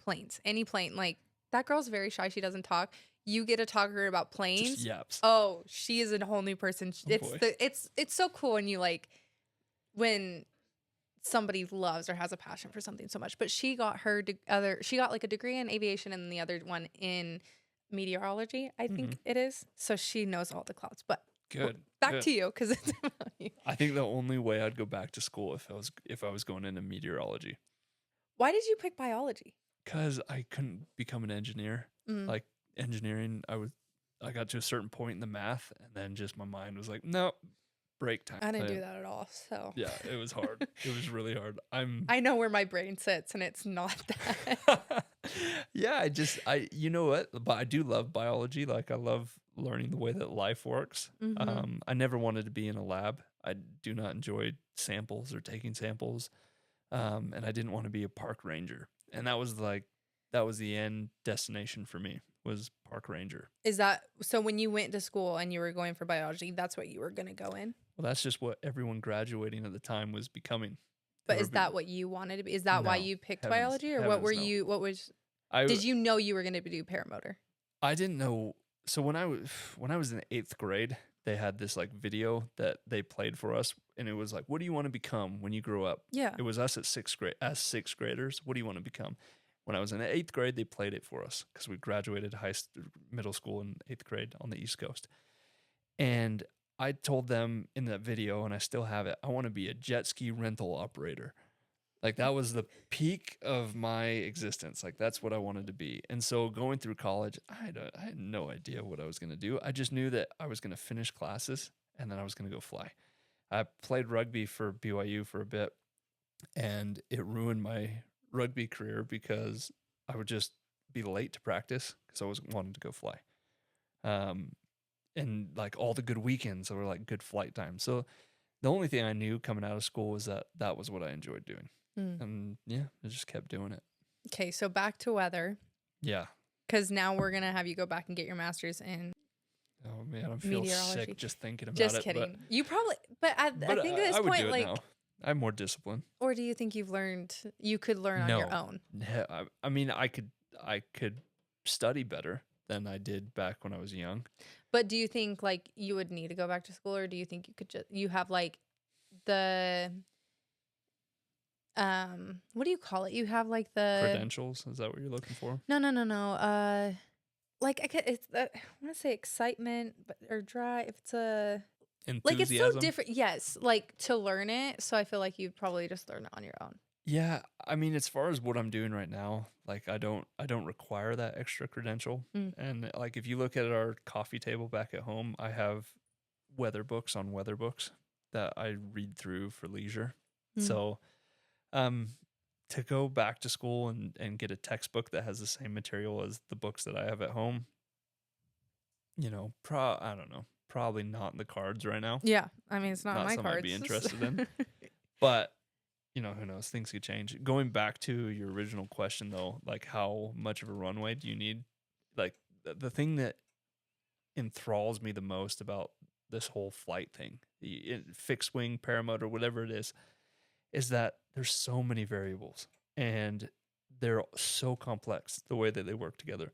[SPEAKER 1] planes, any plane. Like that girl's very shy. She doesn't talk. You get to talk to her about planes.
[SPEAKER 2] Just yaps.
[SPEAKER 1] Oh, she is a whole new person.
[SPEAKER 2] Oh,
[SPEAKER 1] It's so cool when you when somebody loves or has a passion for something so much. But she got she got like a degree in aviation and the other one in meteorology, I think it is. So she knows all the clouds. But back to you, because it's about you.
[SPEAKER 2] I think the only way I'd go back to school if I was going into meteorology.
[SPEAKER 1] Why did you pick biology?
[SPEAKER 2] Because I couldn't become an engineer. Like engineering, I got to a certain point in the math, and then just my mind was like, no, break time.
[SPEAKER 1] I didn't do that at all. So
[SPEAKER 2] yeah, it was hard. It was really hard.
[SPEAKER 1] I know where my brain sits, and it's not that.
[SPEAKER 2] Yeah, you know what? But I do love biology. Like I love learning the way that life works. I never wanted to be in a lab. I do not enjoy samples or taking samples. And I didn't want to be a park ranger. And that was the end destination for me, was park ranger.
[SPEAKER 1] Is that so? When you went to school and you were going for biology, that's what you were going to go in?
[SPEAKER 2] Well, that's just what everyone graduating at the time was becoming.
[SPEAKER 1] But is that what you wanted to be? Is that why you picked biology, or what were you? What was? Did you know you were going to do paramotor?
[SPEAKER 2] I didn't know. So when I was in 8th grade, they had this like video that they played for us, and it was like, "What do you want to become when you grow up?"
[SPEAKER 1] Yeah,
[SPEAKER 2] it was us at 6th grade as 6th graders. What do you want to become? When I was in 8th grade, they played it for us because we graduated middle school in 8th grade on the East Coast, and I told them in that video, and I still have it, I want to be a jet ski rental operator. Like that was the peak of my existence. Like that's what I wanted to be. And so going through college, I had no idea what I was going to do. I just knew that I was going to finish classes and then I was going to go fly. I played rugby for BYU for a bit, and it ruined my rugby career because I would just be late to practice because I was wanting to go fly. And like all the good weekends were like good flight time. So the only thing I knew coming out of school was that was what I enjoyed doing. And yeah, I just kept doing it.
[SPEAKER 1] Okay, so back to weather.
[SPEAKER 2] Yeah.
[SPEAKER 1] Because now we're going to have you go back and get your master's in
[SPEAKER 2] Oh man, I feel sick just thinking about it.
[SPEAKER 1] Just kidding. You probably, but I think at this point, like,
[SPEAKER 2] now. I have more discipline.
[SPEAKER 1] Or do you think you could learn on your own?
[SPEAKER 2] Yeah, I mean, I could study better than I did back when I was young.
[SPEAKER 1] But do you think like you would need to go back to school, or do you think you have like the what do you call it? You have like the
[SPEAKER 2] credentials. Is that what you're looking for?
[SPEAKER 1] No. Like I want to say excitement, or drive. If it's a
[SPEAKER 2] enthusiasm.
[SPEAKER 1] Like it's so different. Yes, like to learn it. So I feel like you'd probably just learn it on your own.
[SPEAKER 2] Yeah, I mean, as far as what I'm doing right now, like I don't require that extra credential. And like if you look at our coffee table back at home, I have weather books on weather books that I read through for leisure. So, to go back to school and get a textbook that has the same material as the books that I have at home, you know, I don't know, probably not in the cards right now.
[SPEAKER 1] Yeah, I mean, it's not my
[SPEAKER 2] something
[SPEAKER 1] cards.
[SPEAKER 2] I'd be interested in, but. You know, who knows? Things could change. Going back to your original question, though, like how much of a runway do you need? Like the thing that enthralls me the most about this whole flight thing, the fixed wing, paramotor, whatever it is that there's so many variables and they're so complex the way that they work together.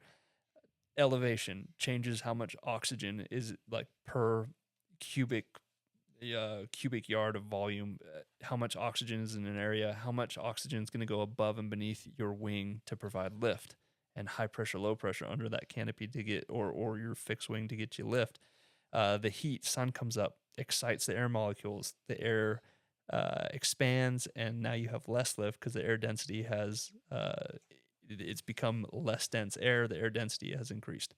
[SPEAKER 2] Elevation changes how much oxygen is like per cubic yard of volume, how much oxygen is in an area, how much oxygen is going to go above and beneath your wing to provide lift, and high pressure, low pressure under that canopy to get, or your fixed wing to get you lift. The heat, sun comes up, excites the air molecules, the air expands, and now you have less lift because the air density has, it's become less dense air, the air density has increased.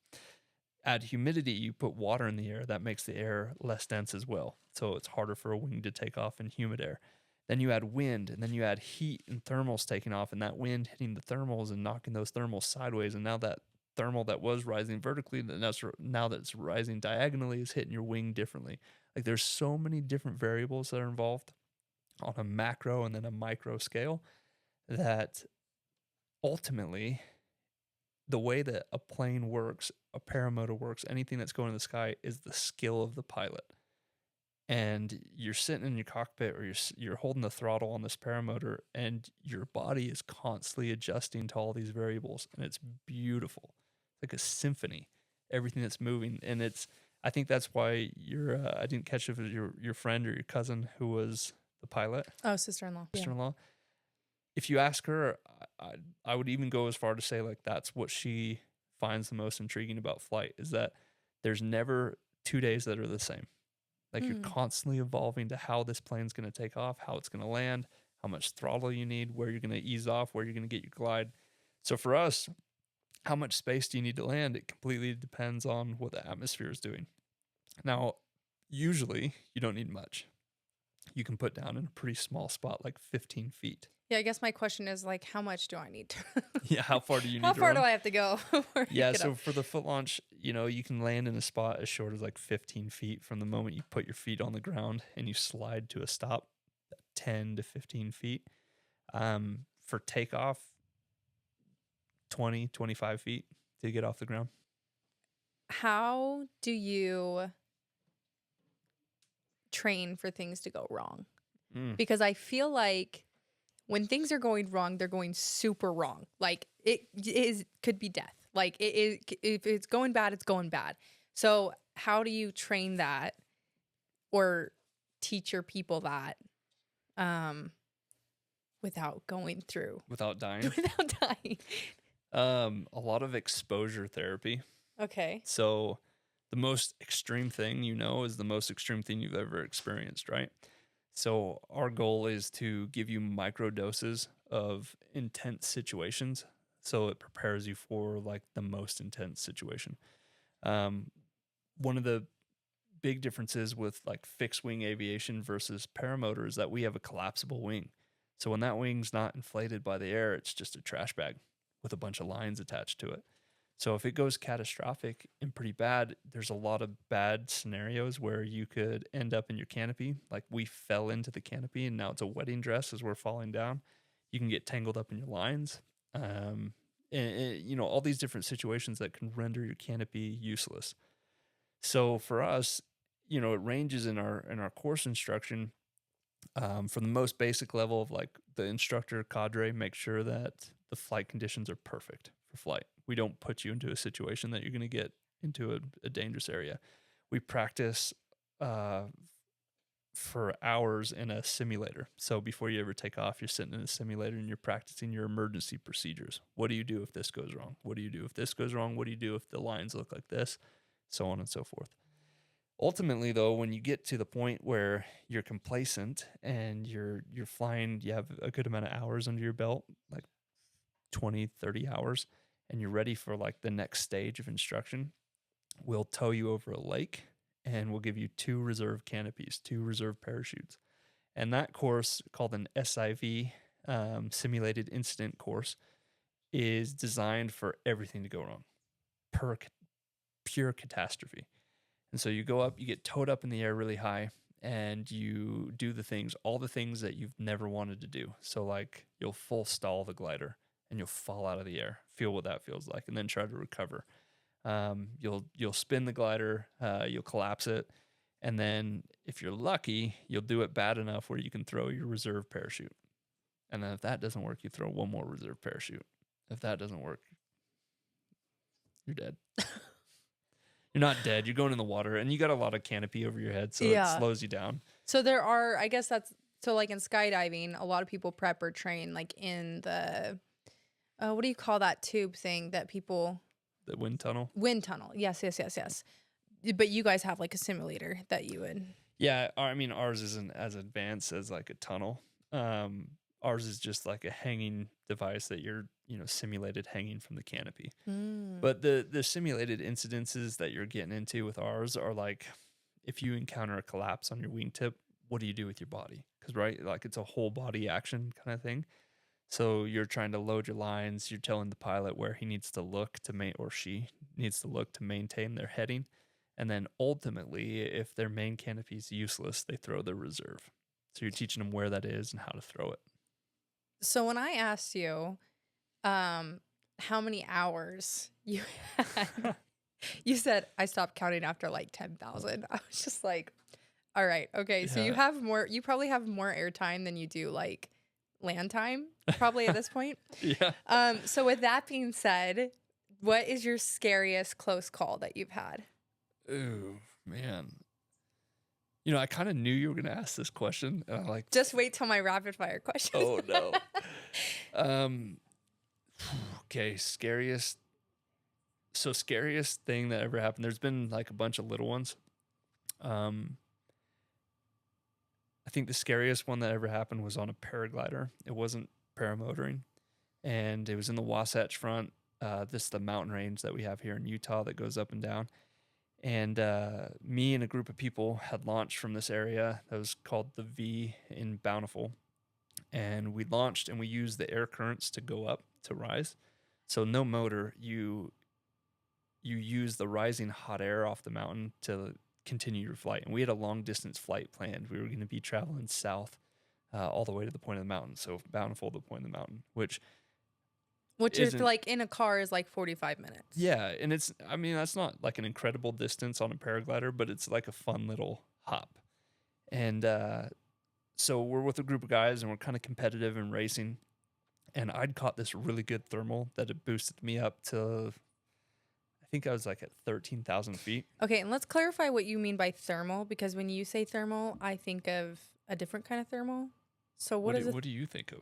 [SPEAKER 2] Add humidity, you put water in the air, that makes the air less dense as well. So it's harder for a wing to take off in humid air. Then you add wind, and then you add heat and thermals taking off, and that wind hitting the thermals and knocking those thermals sideways. And now that thermal that was rising vertically, now that it's rising diagonally is hitting your wing differently. Like there's so many different variables that are involved on a macro and then a micro scale that ultimately the way that a plane works, a paramotor works, anything that's going in the sky is the skill of the pilot. And you're sitting in your cockpit or you're holding the throttle on this paramotor and your body is constantly adjusting to all these variables, and it's beautiful. It's like a symphony, everything that's moving. And I think that's why I didn't catch if it was your friend or your cousin who was the pilot.
[SPEAKER 1] Oh, sister-in-law.
[SPEAKER 2] Sister-in-law. Yeah. If you ask her, I would even go as far to say like that's what she finds the most intriguing about flight, is that there's never 2 days that are the same. Like you're constantly evolving to how this plane's going to take off, how it's going to land, how much throttle you need, where you're going to ease off, where you're going to get your glide. So for us, how much space do you need to land? It completely depends on what the atmosphere is doing. Now, usually you don't need much. You can put down in a pretty small spot, like 15 feet.
[SPEAKER 1] Yeah, I guess my question is like, how much do I need to?
[SPEAKER 2] Yeah, how far do you need
[SPEAKER 1] how
[SPEAKER 2] to
[SPEAKER 1] far
[SPEAKER 2] run?
[SPEAKER 1] do I have to go?
[SPEAKER 2] Yeah, so for the foot launch, you can land in a spot as short as like 15 feet from the moment you put your feet on the ground and you slide to a stop, 10 to 15 feet. For takeoff, 20, 25 feet to get off the ground.
[SPEAKER 1] How do you train for things to go wrong? Because I feel like when things are going wrong, they're going super wrong. Like could be death. Like if it's going bad, it's going bad. So how do you train that or teach your people that without going through?
[SPEAKER 2] Without dying?
[SPEAKER 1] Without dying.
[SPEAKER 2] A lot of exposure therapy.
[SPEAKER 1] Okay.
[SPEAKER 2] So the most extreme thing is the most extreme thing you've ever experienced, right? So our goal is to give you micro doses of intense situations, so it prepares you for like the most intense situation. One of the big differences with like fixed wing aviation versus paramotor is that we have a collapsible wing. So when that wing's not inflated by the air, it's just a trash bag with a bunch of lines attached to it. So if it goes catastrophic and pretty bad, there's a lot of bad scenarios where you could end up in your canopy. Like we fell into the canopy and now it's a wedding dress as we're falling down. You can get tangled up in your lines. And all these different situations that can render your canopy useless. So for us, it ranges in our course instruction from the most basic level of like the instructor cadre, make sure that the flight conditions are perfect for flight. We don't put you into a situation that you're going to get into a dangerous area. We practice for hours in a simulator. So before you ever take off, you're sitting in a simulator and you're practicing your emergency procedures. What do you do if this goes wrong? What do you do if this goes wrong? What do you do if the lines look like this? So on and so forth. Ultimately, though, when you get to the point where you're complacent and you're flying, you have a good amount of hours under your belt, like 20, 30 hours, and you're ready for like the next stage of instruction, we'll tow you over a lake and we'll give you 2 reserve canopies, 2 reserve parachutes. And that course, called an SIV, simulated incident course, is designed for everything to go wrong, pure catastrophe. And so you go up, you get towed up in the air really high, and you do all the things that you've never wanted to do. So like you'll full stall the glider and you'll fall out of the air, feel what that feels like, and then try to recover. You'll spin the glider, you'll collapse it, and then if you're lucky, you'll do it bad enough where you can throw your reserve parachute. And then if that doesn't work, you throw one more reserve parachute. If that doesn't work, you're dead. You're not dead. You're going in the water, and you got a lot of canopy over your head, so it slows you down.
[SPEAKER 1] So there are, I guess like in skydiving, a lot of people prep or train like in the, what do you call that tube thing that people...
[SPEAKER 2] The wind tunnel?
[SPEAKER 1] Wind tunnel. Yes. But you guys have like a simulator that you would...
[SPEAKER 2] Yeah, I mean, ours isn't as advanced as like a tunnel. Ours is just like a hanging device that you're, simulated hanging from the canopy. But the simulated incidences that you're getting into with ours are like, if you encounter a collapse on your wingtip, what do you do with your body? Because, right, like it's a whole body action kind of thing. So you're trying to load your lines. You're telling the pilot where he needs to look to or she needs to look to maintain their heading. And then ultimately, if their main canopy is useless, they throw their reserve. So you're teaching them where that is and how to throw it.
[SPEAKER 1] So when I asked you how many hours you had, you said I stopped counting after like 10,000. I was just like, all right, okay. So
[SPEAKER 2] Yeah.
[SPEAKER 1] you probably have more airtime than you do like land time, probably at this point.
[SPEAKER 2] Yeah.
[SPEAKER 1] So with that being said, what is your scariest close call that you've had?
[SPEAKER 2] Ooh, man. I kind of knew you were going to ask this question. And I like,
[SPEAKER 1] Just wait till my rapid fire questions.
[SPEAKER 2] oh no. Okay, scariest. So scariest thing that ever happened. There's been like a bunch of little ones. I think the scariest one that ever happened was on a paraglider. It wasn't paramotoring, and it was in the Wasatch Front. This is the mountain range that we have here in Utah that goes up and down. And me and a group of people had launched from this area that was called the V in Bountiful. And we launched and we used the air currents to go up, to rise. So no motor, you use the rising hot air off the mountain to continue your flight. And we had a long distance flight planned. We were going to be traveling south all the way to the point of the mountain. So Bountiful to the point of the mountain, which
[SPEAKER 1] is like in a car is like 45 minutes.
[SPEAKER 2] Yeah, and that's not like an incredible distance on a paraglider, but it's like a fun little hop. And so we're with a group of guys and we're kind of competitive and racing. And I'd caught this really good thermal that had boosted me up to, I think I was like at 13,000 feet.
[SPEAKER 1] Okay, and let's clarify what you mean by thermal, because when you say thermal, I think of a different kind of thermal. So what
[SPEAKER 2] do you think of?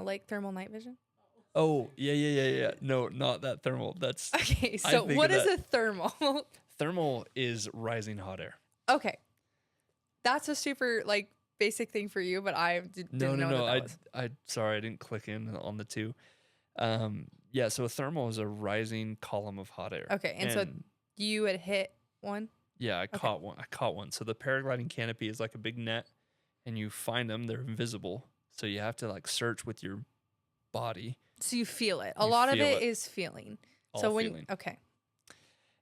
[SPEAKER 1] Like thermal night vision?
[SPEAKER 2] Oh, yeah. No, not that thermal. That's
[SPEAKER 1] okay. So what is a thermal?
[SPEAKER 2] Thermal is rising hot air.
[SPEAKER 1] Okay, that's a super like basic thing for you, but I didn't know that was.
[SPEAKER 2] Sorry, I didn't click in on the two. Yeah. So a thermal is a rising column of hot air.
[SPEAKER 1] Okay, and so you had hit one.
[SPEAKER 2] Yeah, I caught one. So the paragliding canopy is like a big net, and you find them. They're invisible, so you have to like search with your body.
[SPEAKER 1] So you feel it. A lot of it is feeling. Okay.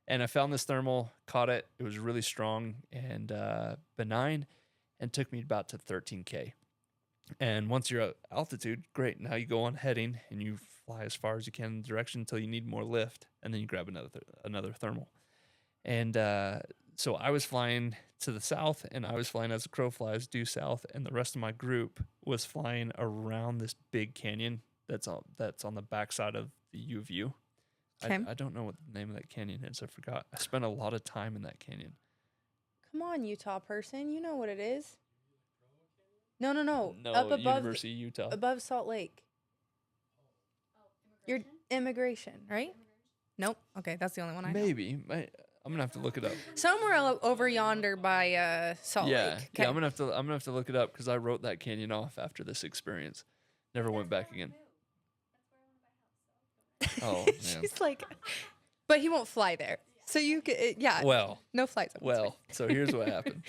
[SPEAKER 2] And I found this thermal, caught it. It was really strong and benign, and took me about to 13K. And once you're at altitude, great. Now you go on heading and you fly as far as you can in the direction until you need more lift, and then you grab another thermal. And so I was flying to the south, and I was flying as a crow flies due south, and the rest of my group was flying around this big canyon that's on the backside of the U of U.
[SPEAKER 1] Okay.
[SPEAKER 2] I don't know what the name of that canyon is. I forgot. I spent a lot of time in that canyon.
[SPEAKER 1] Come on, Utah person. You know what it is. No.
[SPEAKER 2] No,
[SPEAKER 1] Up above
[SPEAKER 2] University of Utah.
[SPEAKER 1] Above Salt Lake. Your immigration, right? Nope. Okay, that's the only one I know.
[SPEAKER 2] Maybe. I'm gonna have to look it up.
[SPEAKER 1] Somewhere over yonder by Salt Lake.
[SPEAKER 2] Yeah, I'm gonna have to look it up because I wrote that canyon off after this experience. Never went back again. Oh man.
[SPEAKER 1] She's like, but he won't fly there. So you could, yeah.
[SPEAKER 2] Well,
[SPEAKER 1] no flights.
[SPEAKER 2] So here's what happened.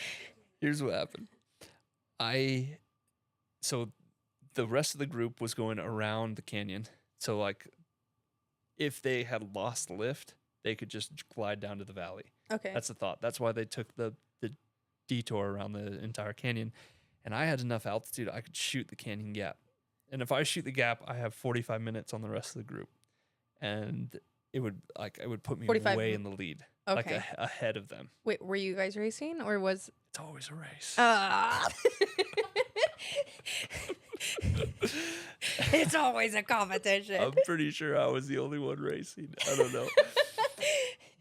[SPEAKER 2] So the rest of the group was going around the canyon. So like, if they had lost lift, they could just glide down to the valley.
[SPEAKER 1] Okay.
[SPEAKER 2] That's the thought. That's why they took the detour around the entire canyon. And I had enough altitude, I could shoot the canyon gap. And if I shoot the gap, I have 45 minutes on the rest of the group. And it would put me way in the lead.
[SPEAKER 1] Okay.
[SPEAKER 2] Like ahead of them.
[SPEAKER 1] Wait, were you guys racing or was...
[SPEAKER 2] It's always a race.
[SPEAKER 1] It's always a competition.
[SPEAKER 2] I'm pretty sure I was the only one racing. I don't know.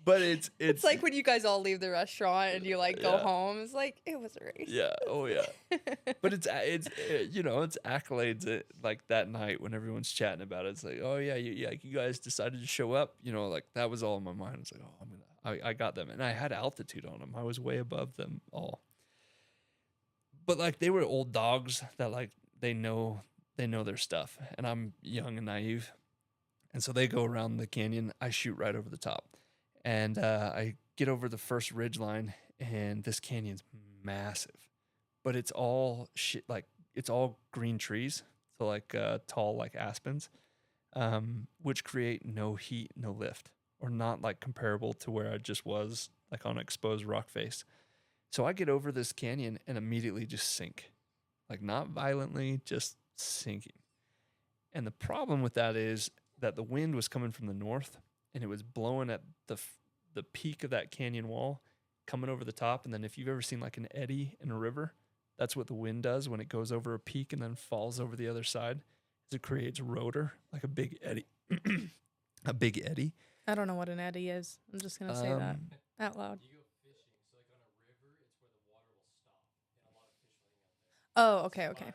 [SPEAKER 2] But it's
[SPEAKER 1] like when you guys all leave the restaurant and you like go home. It's like it was a race.
[SPEAKER 2] Yeah. Oh yeah. But it's accolades like that night when everyone's chatting about it. It's like, oh yeah, you guys decided to show up. Like that was all in my mind. It's like, oh, I got them, and I had altitude on them. I was way above them all. But like they were old dogs that like they know their stuff, and I'm young and naive, and so they go around the canyon. I shoot right over the top. And I get over the first ridge line, and this canyon's massive, but it's all it's all green trees. so like tall like aspens, which create no heat, no lift, or not like comparable to where I just was like on exposed rock face. So I get over this canyon and immediately just sink, like not violently, just sinking. And the problem with that is that the wind was coming from the north and it was blowing at the peak of that canyon wall, coming over the top. And then if you've ever seen like an eddy in a river, that's what the wind does when it goes over a peak and then falls over the other side. Is it creates rotor, like a big eddy. A big eddy.
[SPEAKER 1] I don't know what an eddy is. I'm just going to say that out loud.
[SPEAKER 3] You go fishing, so like on a river, it's where the water will stop, and a lot of fish will hang out there.
[SPEAKER 1] Oh, okay.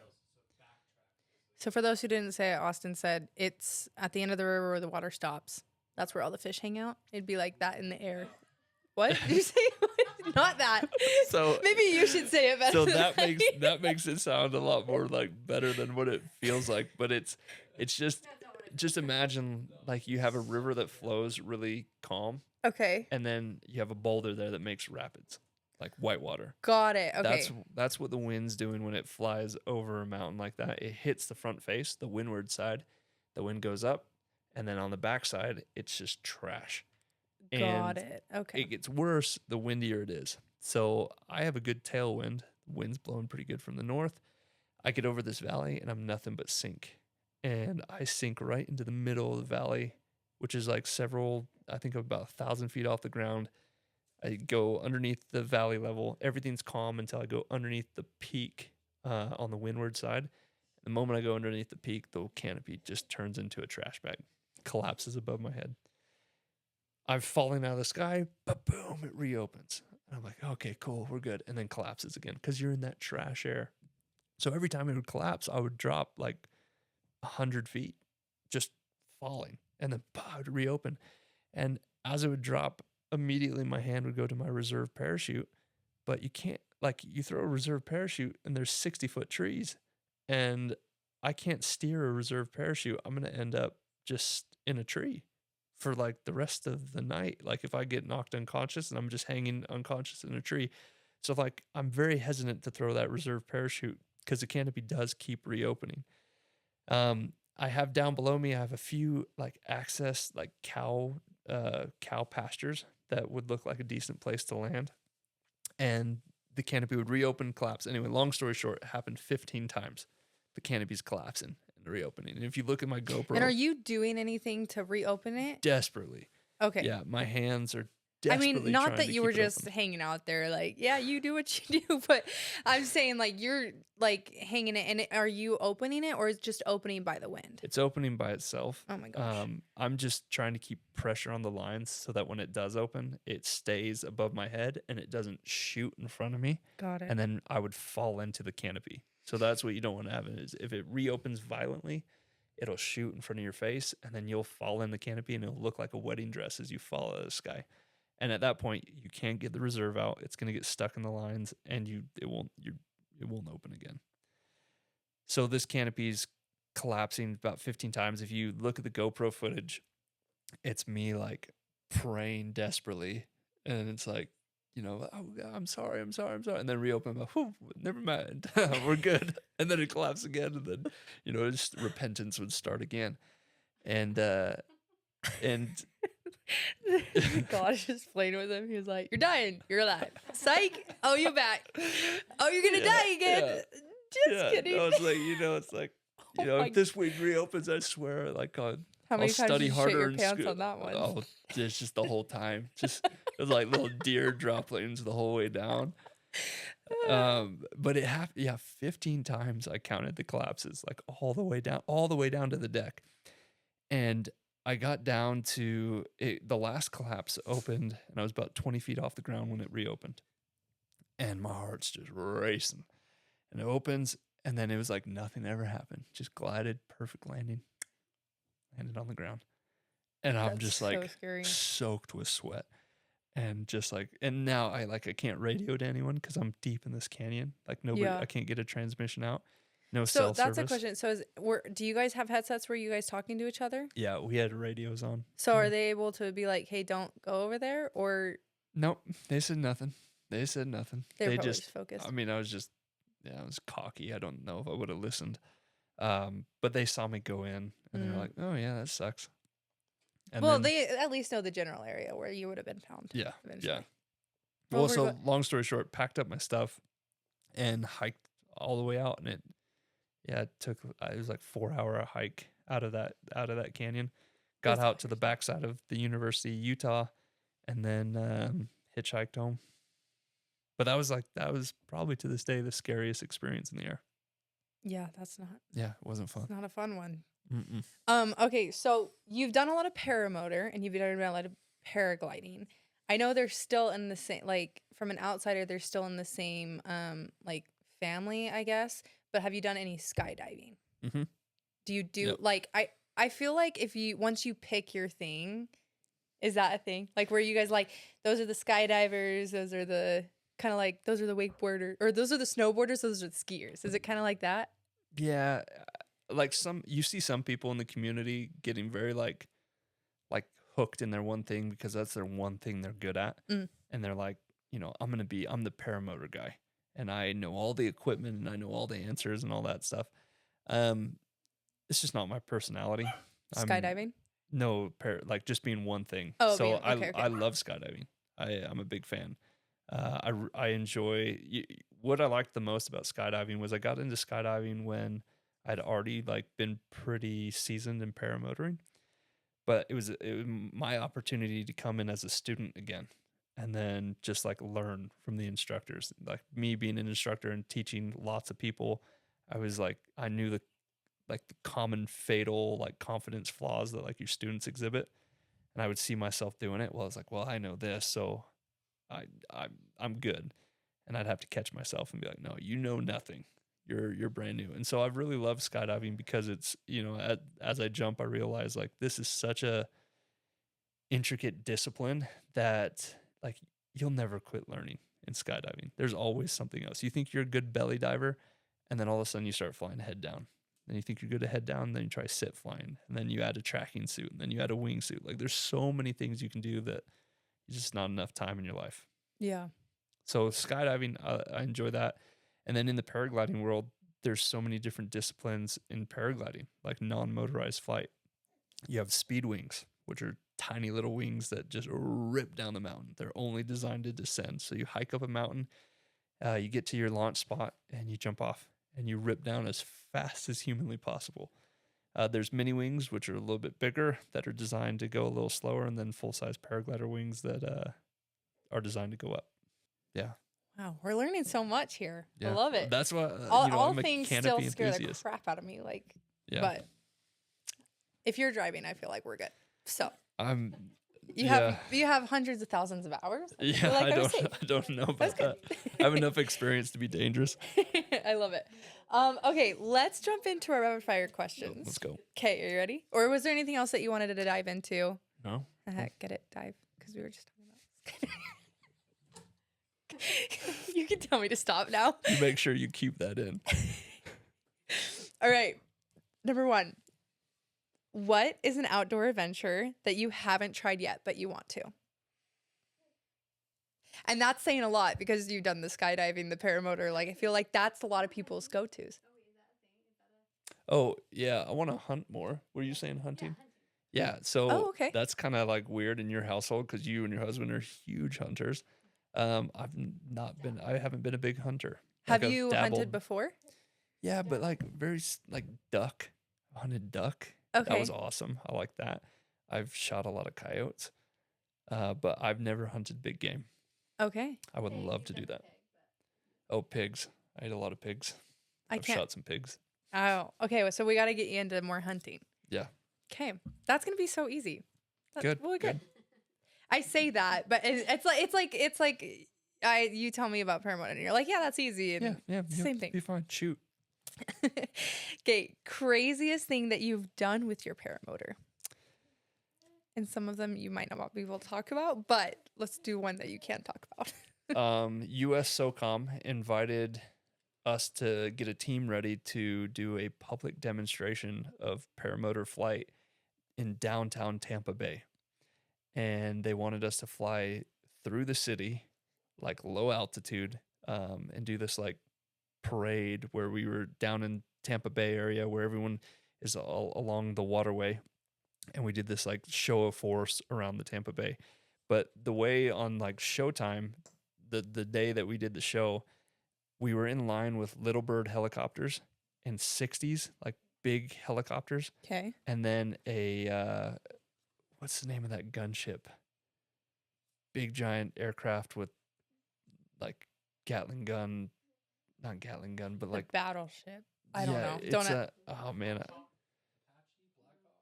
[SPEAKER 1] So for those who didn't say it, Austin said it's at the end of the river where the water stops. That's where all the fish hang out. It'd be like that in the air. What did you say? Not that.
[SPEAKER 2] So
[SPEAKER 1] maybe you should say it better.
[SPEAKER 2] So that makes it sound a lot more like better than what it feels like. But it's just imagine like you have a river that flows really calm.
[SPEAKER 1] Okay.
[SPEAKER 2] And then you have a boulder there that makes rapids, like whitewater.
[SPEAKER 1] Got it. Okay.
[SPEAKER 2] That's what the wind's doing when it flies over a mountain like that. It hits the front face, the windward side. The wind goes up, and then on the back side, it's just trash.
[SPEAKER 1] Got it. Okay.
[SPEAKER 2] It gets worse the windier it is. So I have a good tailwind. Wind's blowing pretty good from the north. I get over this valley, and I'm nothing but sink. And I sink right into the middle of the valley, which is like I think about 1,000 feet off the ground. I go underneath the valley level. Everything's calm until I go underneath the peak on the windward side. The moment I go underneath the peak, the canopy just turns into a trash bag, collapses above my head. I'm falling out of the sky, but boom, it reopens. And I'm like, okay, cool, we're good. And then collapses again because you're in that trash air. So every time it would collapse, I would drop like 100 feet, just falling. And then it would reopen. And as it would drop, immediately my hand would go to my reserve parachute. But you can't, like, you throw a reserve parachute and there's 60-foot trees. And I can't steer a reserve parachute. I'm going to end up just in a tree for like the rest of the night. Like if I get knocked unconscious and I'm just hanging unconscious in a tree. So like I'm very hesitant to throw that reserve parachute because the canopy does keep reopening. I have down below me, I have a few like access, like cow pastures that would look like a decent place to land. And the canopy would reopen, collapse. Anyway, long story short, it happened 15 times. The canopy's collapsing and reopening. And if you look at my GoPro.
[SPEAKER 1] And are you doing anything to reopen it?
[SPEAKER 2] Desperately.
[SPEAKER 1] Okay.
[SPEAKER 2] Yeah, my hands are desperately.
[SPEAKER 1] I mean, not that you were just hanging out there like, yeah, you do what you do, but I'm saying like you're like hanging it, and are you opening it or is it just opening by the wind?
[SPEAKER 2] It's opening by itself.
[SPEAKER 1] Oh my gosh.
[SPEAKER 2] I'm just trying to keep pressure on the lines so that when it does open, it stays above my head and it doesn't shoot in front of me.
[SPEAKER 1] Got it.
[SPEAKER 2] And then I would fall into the canopy. So that's what you don't want to happen is if it reopens violently, it'll shoot in front of your face and then you'll fall in the canopy and it'll look like a wedding dress as you fall out of the sky. And at that point, you can't get the reserve out. It's going to get stuck in the lines and it won't open again. So this canopy's collapsing about 15 times. If you look at the GoPro footage, it's me like praying desperately. And it's like, you know, oh, I'm sorry. And then reopen, like, never mind. We're good. And then it collapsed again. And then, you know, just repentance would start again. And
[SPEAKER 1] Gosh, just playing with him. He was like, "You're dying. You're alive. Psych. Oh, you're back. Oh, you're gonna die again." Just kidding.
[SPEAKER 2] No, it's like if this wing reopens, I swear, like
[SPEAKER 1] how
[SPEAKER 2] I'll
[SPEAKER 1] many times
[SPEAKER 2] study
[SPEAKER 1] did you shit
[SPEAKER 2] harder
[SPEAKER 1] your
[SPEAKER 2] in
[SPEAKER 1] pants
[SPEAKER 2] school.
[SPEAKER 1] on that one?
[SPEAKER 2] Oh, just the whole time. Just it was like little deer droplings the whole way down. But it happened. Yeah, 15 times I counted the collapses, like all the way down to the deck, and I got down to it. The last collapse opened, and I was about 20 feet off the ground when it reopened, and my heart's just racing. And it opens, and then it was like nothing ever happened. Just glided, perfect landing, landed on the ground, and I'm just like soaked with sweat, and just like, and now I can't radio to anyone because I'm deep in this canyon. Like nobody, I can't get a transmission out. No cell service. So
[SPEAKER 1] that's a question. So do you guys have headsets where you guys talking to each other?
[SPEAKER 2] Yeah, we had radios on.
[SPEAKER 1] So are they able to be like, "Hey, don't go over there," or?
[SPEAKER 2] Nope, they said nothing. They
[SPEAKER 1] just focused.
[SPEAKER 2] I mean, I was cocky. I don't know if I would have listened. But they saw me go in and they were like, "Oh yeah, that sucks." And
[SPEAKER 1] Well,
[SPEAKER 2] then,
[SPEAKER 1] they at least know the general area where you would have been found.
[SPEAKER 2] yeah,
[SPEAKER 1] Eventually.
[SPEAKER 2] yeah.
[SPEAKER 1] Well,
[SPEAKER 2] Well, so long story short, packed up my stuff and hiked all the way out, and it took, it was like 4 hour hike out of that canyon. Got out to the backside of the University of Utah, and then hitchhiked home. But that was probably to this day the scariest experience in the air.
[SPEAKER 1] Yeah, that's not.
[SPEAKER 2] Yeah, it wasn't fun.
[SPEAKER 1] It's not a fun one.
[SPEAKER 2] Mm-mm.
[SPEAKER 1] Okay, so you've done a lot of paramotor and you've done a lot of paragliding. I know they're still in the same, like from an outsider, they're still in the same, like family, I guess. But have you done any skydiving?
[SPEAKER 2] Mm-hmm.
[SPEAKER 1] Do you do like I feel like once you pick your thing, is that a thing? Like where you guys like those are the skydivers, those are the kind of like those are the wakeboarders, or those are the snowboarders, those are the skiers. Is it kind of like that?
[SPEAKER 2] Yeah, like you see some people in the community getting very like hooked in their one thing because that's their one thing they're good at, and they're like, I'm the paramotor guy, and I know all the equipment and I know all the answers and all that stuff. It's just not my personality.
[SPEAKER 1] Skydiving?
[SPEAKER 2] No, like just being one thing.
[SPEAKER 1] Oh,
[SPEAKER 2] so
[SPEAKER 1] okay.
[SPEAKER 2] I love skydiving. I'm a big fan. I enjoy what I liked the most about skydiving was I got into skydiving when I'd already like been pretty seasoned in paramotoring, but it was my opportunity to come in as a student again, and then just like learn from the instructors. Like me being an instructor and teaching lots of people, I was like I knew the common fatal like confidence flaws that like your students exhibit, and I would see myself doing it. Well, I was like, well, I know this, so I'm good, and I'd have to catch myself and be like, no, you know nothing. You're brand new. And so I've really loved skydiving because it's as I jump, I realize like this is such a intricate discipline that like you'll never quit learning in skydiving. There's always something else. You think you're a good belly diver, and then all of a sudden you start flying head down. Then you think you're good at head down, then you try sit flying, and then you add a tracking suit, and then you add a wingsuit. Like there's so many things you can do that it's just not enough time in your life.
[SPEAKER 1] Yeah.
[SPEAKER 2] So skydiving, I enjoy that. And then in the paragliding world, there's so many different disciplines in paragliding, like non-motorized flight. You have speed wings, which are tiny little wings that just rip down the mountain. They're only designed to descend. So you hike up a mountain, you get to your launch spot, and you jump off, and you rip down as fast as humanly possible. There's mini wings, which are a little bit bigger, that are designed to go a little slower, and then full-size paraglider wings that are designed to go up. Yeah.
[SPEAKER 1] Wow, we're learning so much here.
[SPEAKER 2] Yeah.
[SPEAKER 1] I love it.
[SPEAKER 2] That's why
[SPEAKER 1] all
[SPEAKER 2] I'm a
[SPEAKER 1] things
[SPEAKER 2] canopy
[SPEAKER 1] still scare the
[SPEAKER 2] enthusiast.
[SPEAKER 1] crap out of me. Like,
[SPEAKER 2] Yeah.
[SPEAKER 1] but if you're driving, I feel like we're good. So you
[SPEAKER 2] yeah.
[SPEAKER 1] have hundreds of thousands of hours. I
[SPEAKER 2] Yeah,
[SPEAKER 1] feel like I'm
[SPEAKER 2] I
[SPEAKER 1] safe.
[SPEAKER 2] don't know about
[SPEAKER 1] That's good.
[SPEAKER 2] that. I have enough experience to be dangerous.
[SPEAKER 1] I love it. Okay, let's jump into our rapid fire questions.
[SPEAKER 2] Let's go.
[SPEAKER 1] Okay, are you ready? Or was there anything else that you wanted to dive into?
[SPEAKER 2] No.
[SPEAKER 1] Get it, dive, because we were just talking about. You can tell me to stop now.
[SPEAKER 2] You make sure you keep that in.
[SPEAKER 1] All right. Number 1. What is an outdoor adventure that you haven't tried yet, but you want to? And that's saying a lot because you've done the skydiving, the paramotor. Like, I feel like that's a lot of people's go-tos.
[SPEAKER 2] Oh, yeah. I want to hunt more. Were you saying hunting? Yeah. So
[SPEAKER 1] okay.
[SPEAKER 2] That's kind of like weird in your household because you and your husband are huge hunters. I haven't been a big hunter.
[SPEAKER 1] Have you hunted before?
[SPEAKER 2] Yeah, but like very like duck. I hunted duck.
[SPEAKER 1] Okay.
[SPEAKER 2] That was awesome. I like that. I've shot a lot of coyotes, but I've never hunted big game.
[SPEAKER 1] Okay.
[SPEAKER 2] I would love to do that. Oh, pigs. I ate a lot of pigs. I've shot some pigs.
[SPEAKER 1] Oh, okay. So we got to get you into more hunting.
[SPEAKER 2] Yeah.
[SPEAKER 1] Okay. That's going to be so easy. That's
[SPEAKER 2] Good.
[SPEAKER 1] really good. I say that, but it's like you tell me about paramotor and you're like, yeah, that's easy. And
[SPEAKER 2] yeah.
[SPEAKER 1] It's the same thing.
[SPEAKER 2] Be fine. Shoot.
[SPEAKER 1] Okay. Craziest thing that you've done with your paramotor. And some of them you might not be able to talk about, but let's do one that you can talk about.
[SPEAKER 2] US SOCOM invited us to get a team ready to do a public demonstration of paramotor flight in downtown Tampa Bay. And they wanted us to fly through the city, like low altitude, and do this like parade where we were down in Tampa Bay area where everyone is all along the waterway. And we did this like show of force around the Tampa Bay. But the way on like Showtime, the day that we did the show, we were in line with Little Bird helicopters and 60s, like big helicopters.
[SPEAKER 1] Okay.
[SPEAKER 2] And then a, what's the name of that gunship? Big giant aircraft with like Gatling gun, not Gatling gun, but like
[SPEAKER 1] battleship. I don't know.
[SPEAKER 2] It's oh man.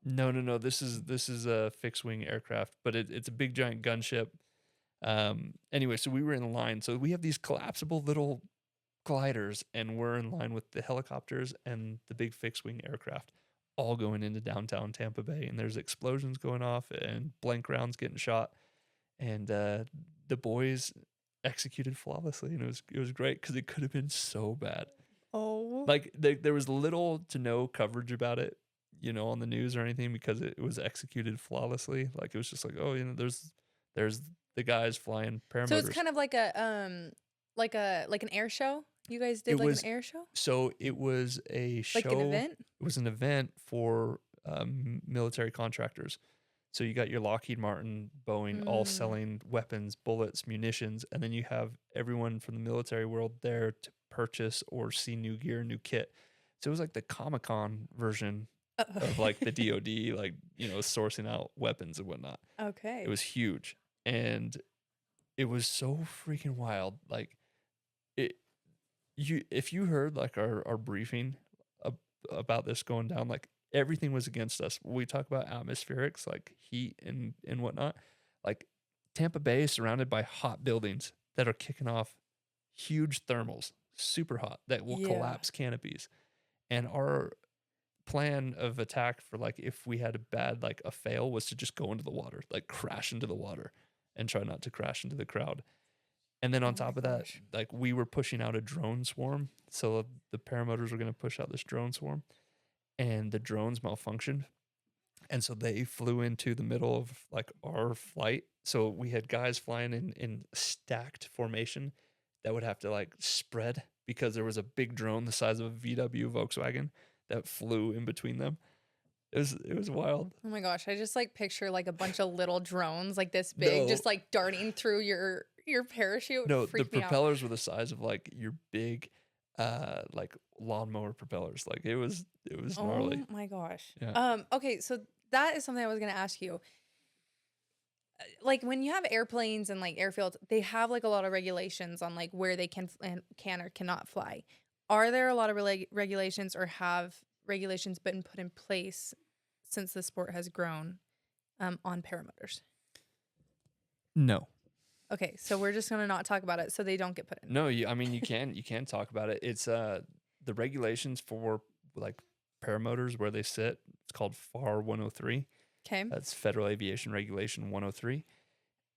[SPEAKER 2] No. This is a fixed wing aircraft, but it's a big giant gunship. Anyway, so we were in line. So we have these collapsible little gliders, and we're in line with the helicopters and the big fixed wing aircraft, all going into downtown Tampa Bay. And there's explosions going off and blank rounds getting shot, and the boys executed flawlessly, and it was great because it could have been so bad.
[SPEAKER 1] Oh,
[SPEAKER 2] Like there was little to no coverage about it, on the news or anything, because it was executed flawlessly. Like it was just like, oh, there's the guys flying paramotors.
[SPEAKER 1] so it's kind of like a like an air show. You guys did an air show?
[SPEAKER 2] So it was a show.
[SPEAKER 1] Like an event?
[SPEAKER 2] It was an event for military contractors. So you got your Lockheed Martin, Boeing, all selling weapons, bullets, munitions, and then you have everyone from the military world there to purchase or see new gear, new kit. So it was like the Comic-Con version of like the DoD, like, sourcing out weapons and whatnot.
[SPEAKER 1] Okay.
[SPEAKER 2] It was huge. And it was so freaking wild. Like if you heard like our briefing about this going down, like everything was against us. We talk about atmospherics, like heat and whatnot. Like Tampa Bay is surrounded by hot buildings that are kicking off huge thermals, super hot, that will collapse canopies. And our plan of attack for like if we had a fail was to just go into the water, like crash into the water and try not to crash into the crowd. And then on top of that, like we were pushing out a drone swarm. So the paramotors were going to push out this drone swarm, and the drones malfunctioned. And so they flew into the middle of like our flight. So we had guys flying in stacked formation that would have to like spread because there was a big drone the size of a VW Volkswagen that flew in between them. It was wild.
[SPEAKER 1] Oh my gosh, I just like picture like a bunch of little drones like this big, just like darting through your parachute.
[SPEAKER 2] No, the propellers were the size of like your big like lawnmower propellers. Like it was gnarly.
[SPEAKER 1] Oh my gosh.
[SPEAKER 2] Yeah.
[SPEAKER 1] Okay, so that is something I was gonna ask you. Like when you have airplanes and like airfields, they have like a lot of regulations on like where they can or cannot fly. Are there a lot of regulations, or have regulations been put in place since the sport has grown on paramotors?
[SPEAKER 2] No.
[SPEAKER 1] Okay, so we're just gonna not talk about it, so they don't get put in.
[SPEAKER 2] No, you can talk about it. It's the regulations for like paramotors where they sit. It's called FAR 103.
[SPEAKER 1] Okay,
[SPEAKER 2] that's Federal Aviation Regulation 103.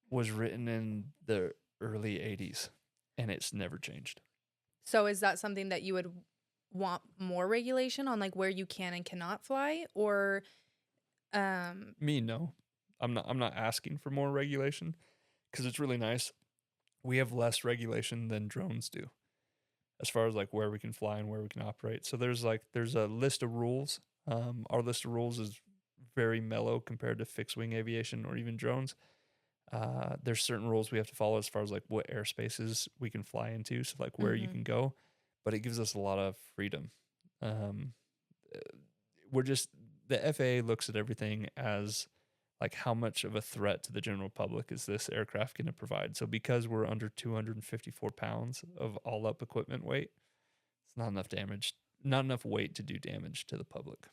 [SPEAKER 2] Was written in the early 80s, and it's never changed.
[SPEAKER 1] So is that something that you would want more regulation on, like where you can and cannot fly, or?
[SPEAKER 2] Me, no. I'm not asking for more regulation, because it's really nice. We have less regulation than drones do, as far as like where we can fly and where we can operate. So there's a list of rules. Our list of rules is very mellow compared to fixed wing aviation or even drones. There's certain rules we have to follow as far as like what airspaces we can fly into, so like where you can go, but it gives us a lot of freedom. The FAA looks at everything as like how much of a threat to the general public is this aircraft going to provide. So because we're under 254 pounds of all up equipment weight, it's not enough weight to do damage to the public.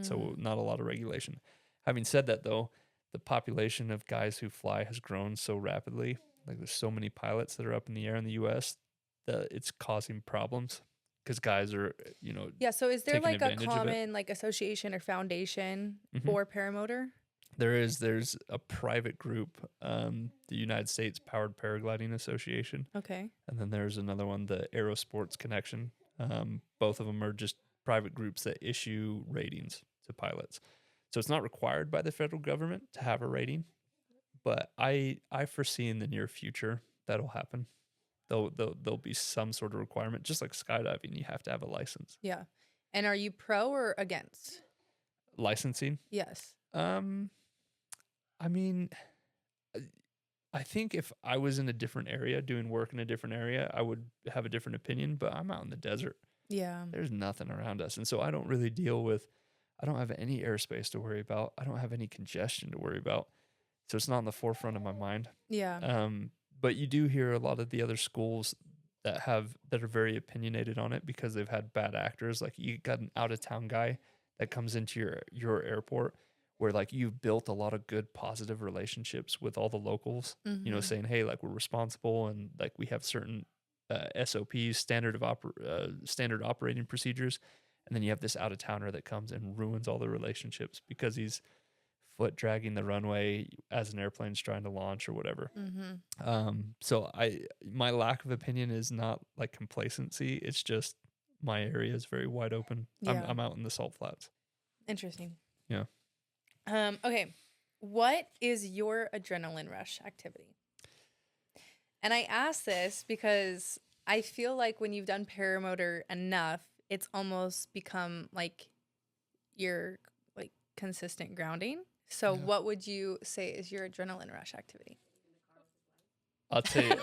[SPEAKER 2] So not a lot of regulation. Having said that though, the population of guys who fly has grown so rapidly. Like there's so many pilots that are up in the air in the US that it's causing problems because guys are,
[SPEAKER 1] So is there like a
[SPEAKER 2] advantage of it.
[SPEAKER 1] common like association or foundation for paramotor?
[SPEAKER 2] There's a private group, the United States Powered Paragliding Association.
[SPEAKER 1] Okay.
[SPEAKER 2] And then there's another one, the Aerosports Connection. Both of them are just private groups that issue ratings to pilots. So it's not required by the federal government to have a rating, but I foresee in the near future that'll happen. There'll be some sort of requirement, just like skydiving. You have to have a license.
[SPEAKER 1] Yeah. And are you pro or against?
[SPEAKER 2] Licensing?
[SPEAKER 1] Yes.
[SPEAKER 2] I mean, I think if I was in a different area, doing work in a different area, I would have a different opinion, but I'm out in the desert.
[SPEAKER 1] Yeah.
[SPEAKER 2] There's nothing around us. And so I don't really I don't have any airspace to worry about. I don't have any congestion to worry about. So it's not on the forefront of my mind.
[SPEAKER 1] Yeah.
[SPEAKER 2] But you do hear a lot of the other schools that are very opinionated on it because they've had bad actors. Like you got an out of town guy that comes into your airport where like you've built a lot of good positive relationships with all the locals, saying, hey, like we're responsible and like we have certain SOPs, standard operating procedures. And then you have this out of towner that comes and ruins all the relationships because he's foot dragging the runway as an airplane's trying to launch or whatever. So my lack of opinion is not like complacency. It's just my area is very wide open.
[SPEAKER 1] Yeah.
[SPEAKER 2] I'm out in the salt flats.
[SPEAKER 1] Interesting.
[SPEAKER 2] Yeah.
[SPEAKER 1] Okay. What is your adrenaline rush activity? And I ask this because I feel like when you've done paramotor enough, it's almost become like your like consistent grounding. So what would you say is your adrenaline rush activity?
[SPEAKER 2] I'll tell you.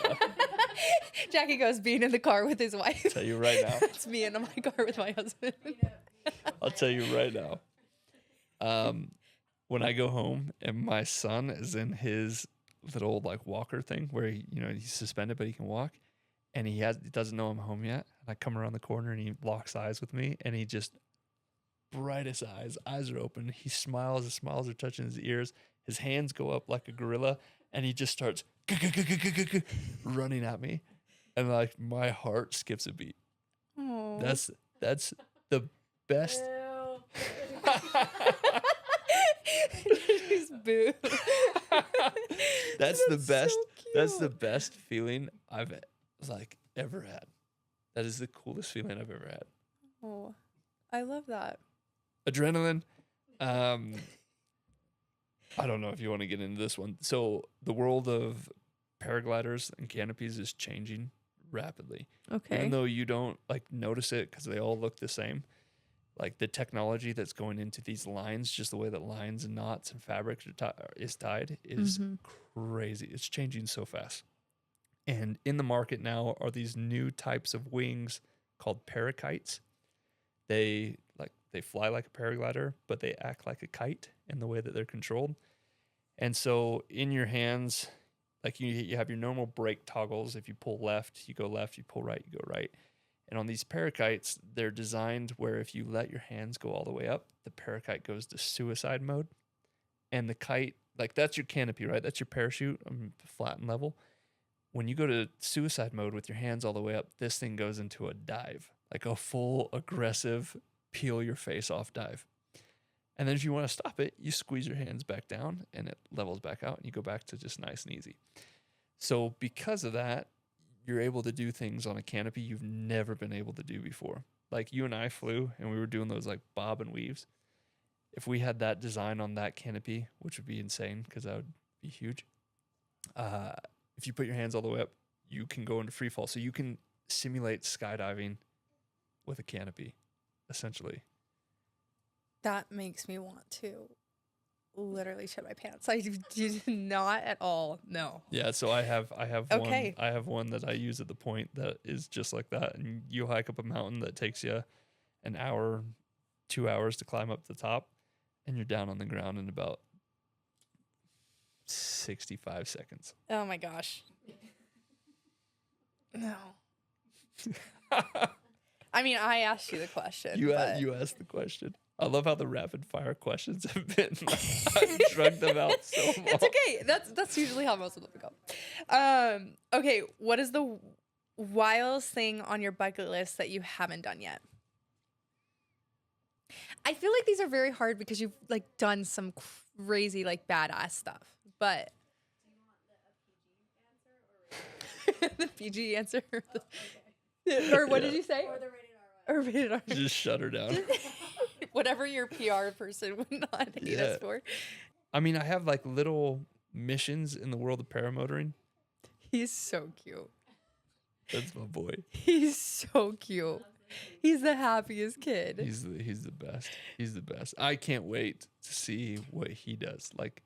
[SPEAKER 1] Jackie goes being in the car with his wife.
[SPEAKER 2] I'll tell you right now.
[SPEAKER 1] It's me in my car with my husband.
[SPEAKER 2] I'll tell you right now. When I go home and my son is in his little like walker thing where he's suspended but he can walk, and he doesn't know I'm home yet, and I come around the corner and he locks eyes with me, and he just brightest eyes are open. He smiles, his smiles are touching his ears. His hands go up like a gorilla, and he just starts running at me, and like my heart skips a beat.
[SPEAKER 1] Aww.
[SPEAKER 2] That's the best.
[SPEAKER 1] Boo.
[SPEAKER 2] That's the best.
[SPEAKER 1] So
[SPEAKER 2] That's the best feeling I've like ever had. That is the coolest feeling I've ever had.
[SPEAKER 1] Oh, I love that.
[SPEAKER 2] Adrenaline. I don't know if you want to get into this one. So the world of paragliders and canopies is changing rapidly.
[SPEAKER 1] Okay.
[SPEAKER 2] Even though you don't like notice it because they all look the same. Like the technology that's going into these lines, just the way that lines and knots and fabric is tied is crazy. It's changing so fast. And in the market now are these new types of wings called parakites. They fly like a paraglider, but they act like a kite in the way that they're controlled. And so in your hands, like you have your normal brake toggles. If you pull left, you go left. You pull right, you go right. And on these parakites, they're designed where if you let your hands go all the way up, the parakite goes to suicide mode. And the kite, like that's your canopy, right? That's your parachute, flat and level. When you go to suicide mode with your hands all the way up, this thing goes into a dive, like a full aggressive peel your face off dive. And then if you want to stop it, you squeeze your hands back down and it levels back out and you go back to just nice and easy. So because of that, you're able to do things on a canopy you've never been able to do before. Like you and I flew and we were doing those like bob and weaves. If we had that design on that canopy, which would be insane because that would be huge. If you put your hands all the way up, you can go into free fall. So you can simulate skydiving with a canopy, essentially.
[SPEAKER 1] That makes me want to literally shit my pants. I do not at all. No.
[SPEAKER 2] Yeah, so I have
[SPEAKER 1] Okay.
[SPEAKER 2] one. I have one that I use at the point that is just like that. And you hike up a mountain that takes you an hour, 2 hours to climb up the top, and you're down on the ground in about 65 seconds.
[SPEAKER 1] Oh my gosh. No. I mean, I asked you the question.
[SPEAKER 2] You asked the question. I love how the rapid fire questions have been. I've drugged them out so much.
[SPEAKER 1] It's okay. That's usually how most of them go. Okay, what is the wildest thing on your bucket list that you haven't done yet? I feel like these are very hard because you've like done some crazy like badass stuff. But the PG answer or what did you say?
[SPEAKER 4] Or the rated R one.
[SPEAKER 1] Or rated R.
[SPEAKER 2] Just shut her down.
[SPEAKER 1] Whatever your PR person would not hate us for.
[SPEAKER 2] I mean, I have like little missions in the world of paramotoring.
[SPEAKER 1] He's so cute.
[SPEAKER 2] That's my boy.
[SPEAKER 1] He's so cute. He's the happiest kid.
[SPEAKER 2] He's the best. He's the best. I can't wait to see what he does. Like,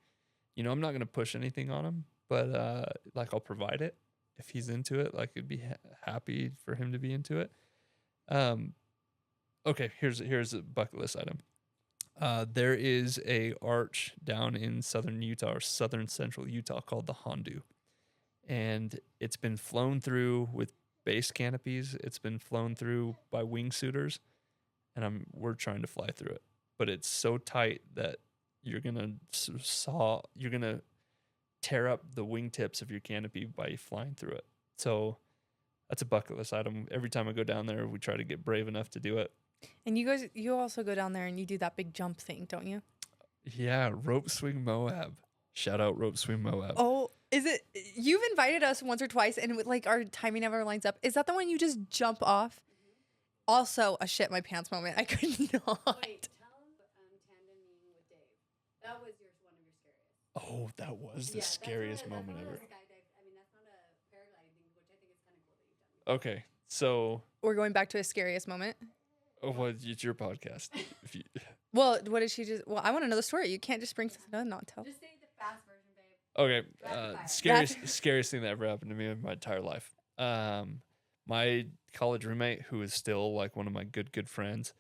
[SPEAKER 2] I'm not gonna push anything on him, but like I'll provide it if he's into it. Like, I'd be happy for him to be into it. Okay, here's a bucket list item. There is a arch down in southern Utah or southern central Utah called the Hondu, and it's been flown through with base canopies. It's been flown through by wingsuiters, and we're trying to fly through it. But it's so tight that you're gonna tear up the wingtips of your canopy by flying through it. So that's a bucket list item. Every time I go down there, we try to get brave enough to do it.
[SPEAKER 1] And you also go down there and you do that big jump thing, don't you?
[SPEAKER 2] Yeah, Rope Swing Moab. Shout out Rope Swing Moab.
[SPEAKER 1] Oh, is it? You've invited us once or twice, and with like our timing never lines up. Is that the one you just jump off? Also, a shit my pants moment. I could not.
[SPEAKER 4] Wait, tell him tandeming with Dave. That was one of your scariest.
[SPEAKER 2] Oh, that was the scariest moment ever.
[SPEAKER 4] I mean, that's not a paragliding thing, which I think is kind of cool that you've done.
[SPEAKER 2] Okay, so
[SPEAKER 1] We're going back to a scariest moment.
[SPEAKER 2] well, it's your podcast.
[SPEAKER 1] Well, what did she just? Well, I want to know the story. You can't just bring something and not tell.
[SPEAKER 4] Just say the fast version, babe.
[SPEAKER 2] Okay, scariest thing that ever happened to me in my entire life. My college roommate, who is still like one of my good friends,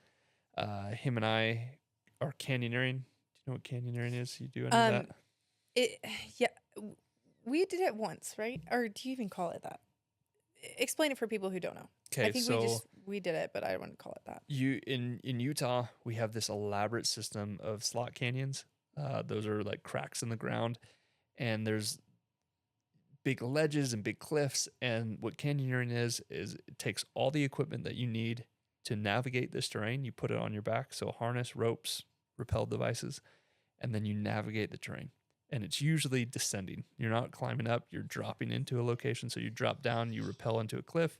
[SPEAKER 2] him and I are canyoneering. Do you know what canyoneering is? You do any of that?
[SPEAKER 1] We did it once, right? Or do you even call it that? Explain it for people who don't know.
[SPEAKER 2] Okay,
[SPEAKER 1] I think
[SPEAKER 2] so
[SPEAKER 1] we did it, but I wouldn't call it that.
[SPEAKER 2] in Utah, we have this elaborate system of slot canyons. Those are like cracks in the ground, and there's big ledges and big cliffs. And what canyoneering is it takes all the equipment that you need to navigate this terrain. You put it on your back, so harness, ropes, rappel devices, and then you navigate the terrain. And it's usually descending. You're not climbing up, you're dropping into a location. So you drop down, you rappel into a cliff,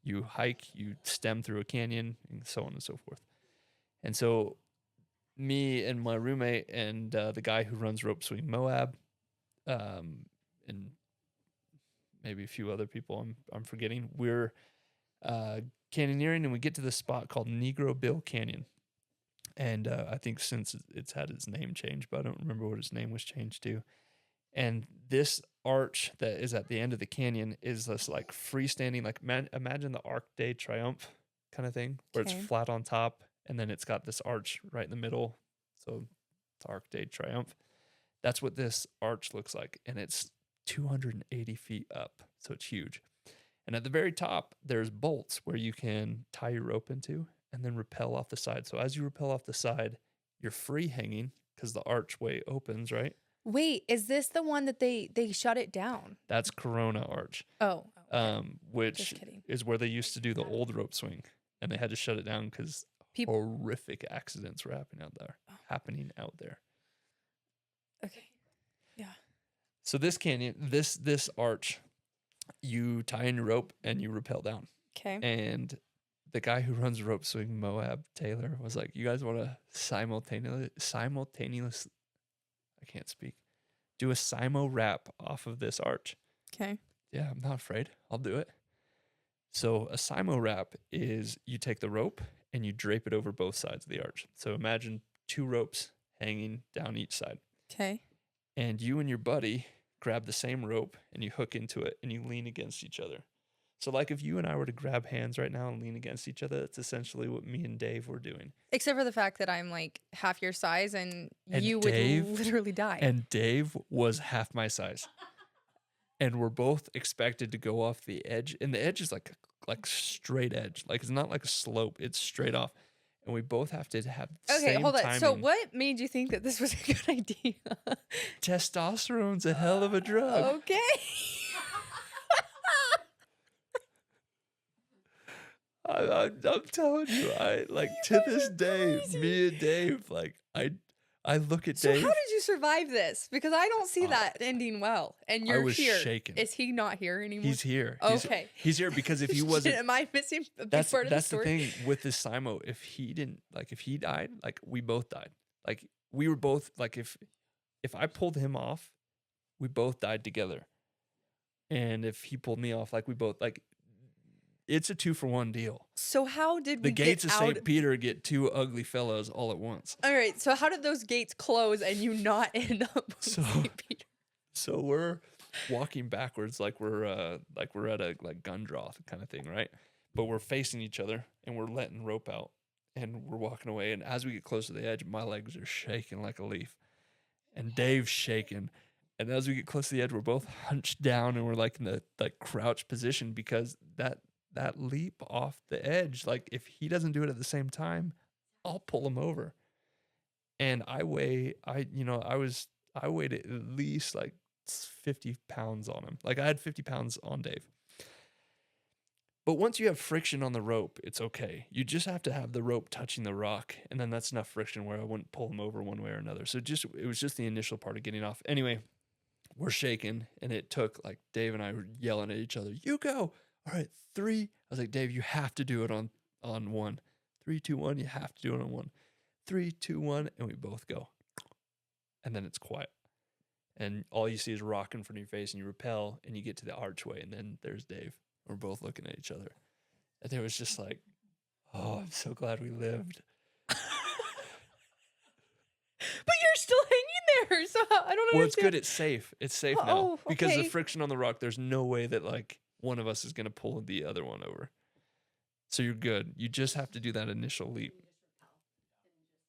[SPEAKER 2] you hike, you stem through a canyon, and so on and so forth. And so me and my roommate and the guy who runs Rope Swing Moab, and maybe a few other people I'm forgetting, we're canyoneering, and we get to this spot called Negro Bill Canyon. And I think since it's had its name changed, but I don't remember what its name was changed to. And this arch that is at the end of the canyon is this like freestanding, like imagine the Arc de Triomphe kind of thing, where it's flat on top, and then it's got this arch right in the middle. So it's Arc de Triomphe. That's what this arch looks like, and it's 280 feet up, so it's huge. And at the very top, there's bolts where you can tie your rope into and then rappel off the side. So as you rappel off the side, you're free hanging because the archway opens, right?
[SPEAKER 1] Wait, is this the one that they shut it down?
[SPEAKER 2] That's Corona Arch.
[SPEAKER 1] Oh. Okay.
[SPEAKER 2] Which is where they used to do the old rope swing, and they had to shut it down because horrific accidents were happening out there.
[SPEAKER 1] Okay. Yeah.
[SPEAKER 2] So this canyon, this arch, you tie in your rope and you rappel down.
[SPEAKER 1] Okay.
[SPEAKER 2] And the guy who runs Rope Swing Moab, Taylor, was like, "You guys want to simultaneous? I can't speak. Do a simo wrap off of this arch."
[SPEAKER 1] Okay.
[SPEAKER 2] Yeah, I'm not afraid. I'll do it. So a simo wrap is you take the rope and you drape it over both sides of the arch. So imagine 2 ropes hanging down each side.
[SPEAKER 1] Okay.
[SPEAKER 2] And you and your buddy grab the same rope and you hook into it and you lean against each other. So like if you and I were to grab hands right now and lean against each other, that's essentially what me and Dave were doing.
[SPEAKER 1] Except for the fact that I'm like half your size and you
[SPEAKER 2] Dave,
[SPEAKER 1] would literally die.
[SPEAKER 2] And Dave was half my size. And we're both expected to go off the edge. And the edge is like straight edge. Like it's not like a slope. It's straight off. And we both have to have the same
[SPEAKER 1] hold on.
[SPEAKER 2] timing.
[SPEAKER 1] So what made you think that this was a good idea?
[SPEAKER 2] Testosterone's a hell of a drug.
[SPEAKER 1] Okay.
[SPEAKER 2] I'm telling you, to this day,
[SPEAKER 1] crazy.
[SPEAKER 2] me and Dave, like I look at
[SPEAKER 1] So
[SPEAKER 2] Dave.
[SPEAKER 1] how did you survive this? Because I don't see that ending well. And you're
[SPEAKER 2] I was
[SPEAKER 1] here.
[SPEAKER 2] shaking.
[SPEAKER 1] Is he not here anymore?
[SPEAKER 2] He's here.
[SPEAKER 1] Okay.
[SPEAKER 2] He's here because if he wasn't,
[SPEAKER 1] Am I missing a big
[SPEAKER 2] that's
[SPEAKER 1] part of the story?
[SPEAKER 2] the thing with this Simo. If he didn't, if he died, we both died. Like we were both if I pulled him off, we both died together. And if he pulled me off, we both it's a 2-for-1 deal.
[SPEAKER 1] So how did
[SPEAKER 2] The
[SPEAKER 1] we
[SPEAKER 2] gates
[SPEAKER 1] get
[SPEAKER 2] of
[SPEAKER 1] out?
[SPEAKER 2] St. Peter get 2 ugly fellows all at once.
[SPEAKER 1] All right. So how did those gates close and you not end up with
[SPEAKER 2] So-
[SPEAKER 1] St. Peter?
[SPEAKER 2] So we're walking backwards like we're at a gun draw kind of thing, right? But we're facing each other and we're letting rope out and we're walking away. And as we get close to the edge, my legs are shaking like a leaf, and Dave's shaking. And as we get close to the edge, we're both hunched down and we're like in the crouch position because that leap off the edge, like if he doesn't do it at the same time, I'll pull him over. And I weighed at least like 50 pounds on him. Like I had 50 pounds on Dave. But once you have friction on the rope, it's okay. You just have to have the rope touching the rock, and then that's enough friction where I wouldn't pull him over one way or another. So it was just the initial part of getting off. Anyway, we're shaking, and it took, like, Dave and I were yelling at each other. You go. All right, 3. I was like, Dave, you have to do it on 1. 3, 2, 1. You have to do it on 1. 3, 2, 1, and we both go. And then it's quiet. And all you see is rock in front of your face, and you rappel, and you get to the archway, and then there's Dave. We're both looking at each other. And it was just like, oh, I'm so glad we lived.
[SPEAKER 1] But you're still hanging there, so I don't understand.
[SPEAKER 2] Well, it's good. It's safe. It's safe now.
[SPEAKER 1] Oh,
[SPEAKER 2] Because the
[SPEAKER 1] okay.
[SPEAKER 2] friction on the rock, there's no way that, like, one of us is going to pull the other one over. So you're good. You just have to do that initial leap.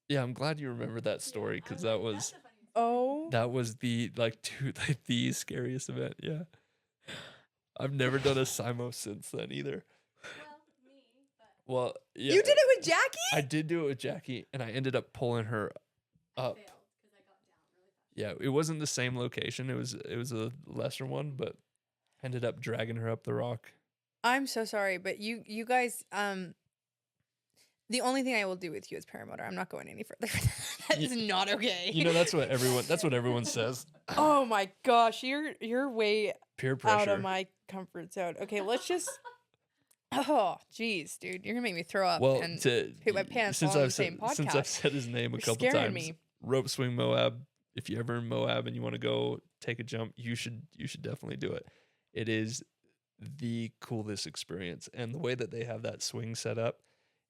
[SPEAKER 2] Yeah, I'm glad you remember that story because that was the the scariest event. Yeah. I've never done a Simo since then either. Well, yeah.
[SPEAKER 1] You did it with Jackie?
[SPEAKER 2] I did do it with Jackie, and I ended up pulling her up. Yeah, it wasn't the same location. It was a lesser one, but ended up dragging her up the rock.
[SPEAKER 1] I'm so sorry, but you guys, the only thing I will do with you is paramotor. I'm not going any further. That is not okay.
[SPEAKER 2] You know, that's what everyone says.
[SPEAKER 1] Oh my gosh, you're way
[SPEAKER 2] Peer pressure.
[SPEAKER 1] out of my comfort zone. Okay, let's just. Oh, geez, dude, you're gonna make me throw up
[SPEAKER 2] Well,
[SPEAKER 1] and poop my pants
[SPEAKER 2] since
[SPEAKER 1] while on
[SPEAKER 2] I've
[SPEAKER 1] the same podcast.
[SPEAKER 2] since I've said his name a
[SPEAKER 1] You're
[SPEAKER 2] couple
[SPEAKER 1] scaring
[SPEAKER 2] times,
[SPEAKER 1] me.
[SPEAKER 2] Rope Swing Moab. If you're ever in Moab and you want to go take a jump, you should definitely do it. It is the coolest experience, and the way that they have that swing set up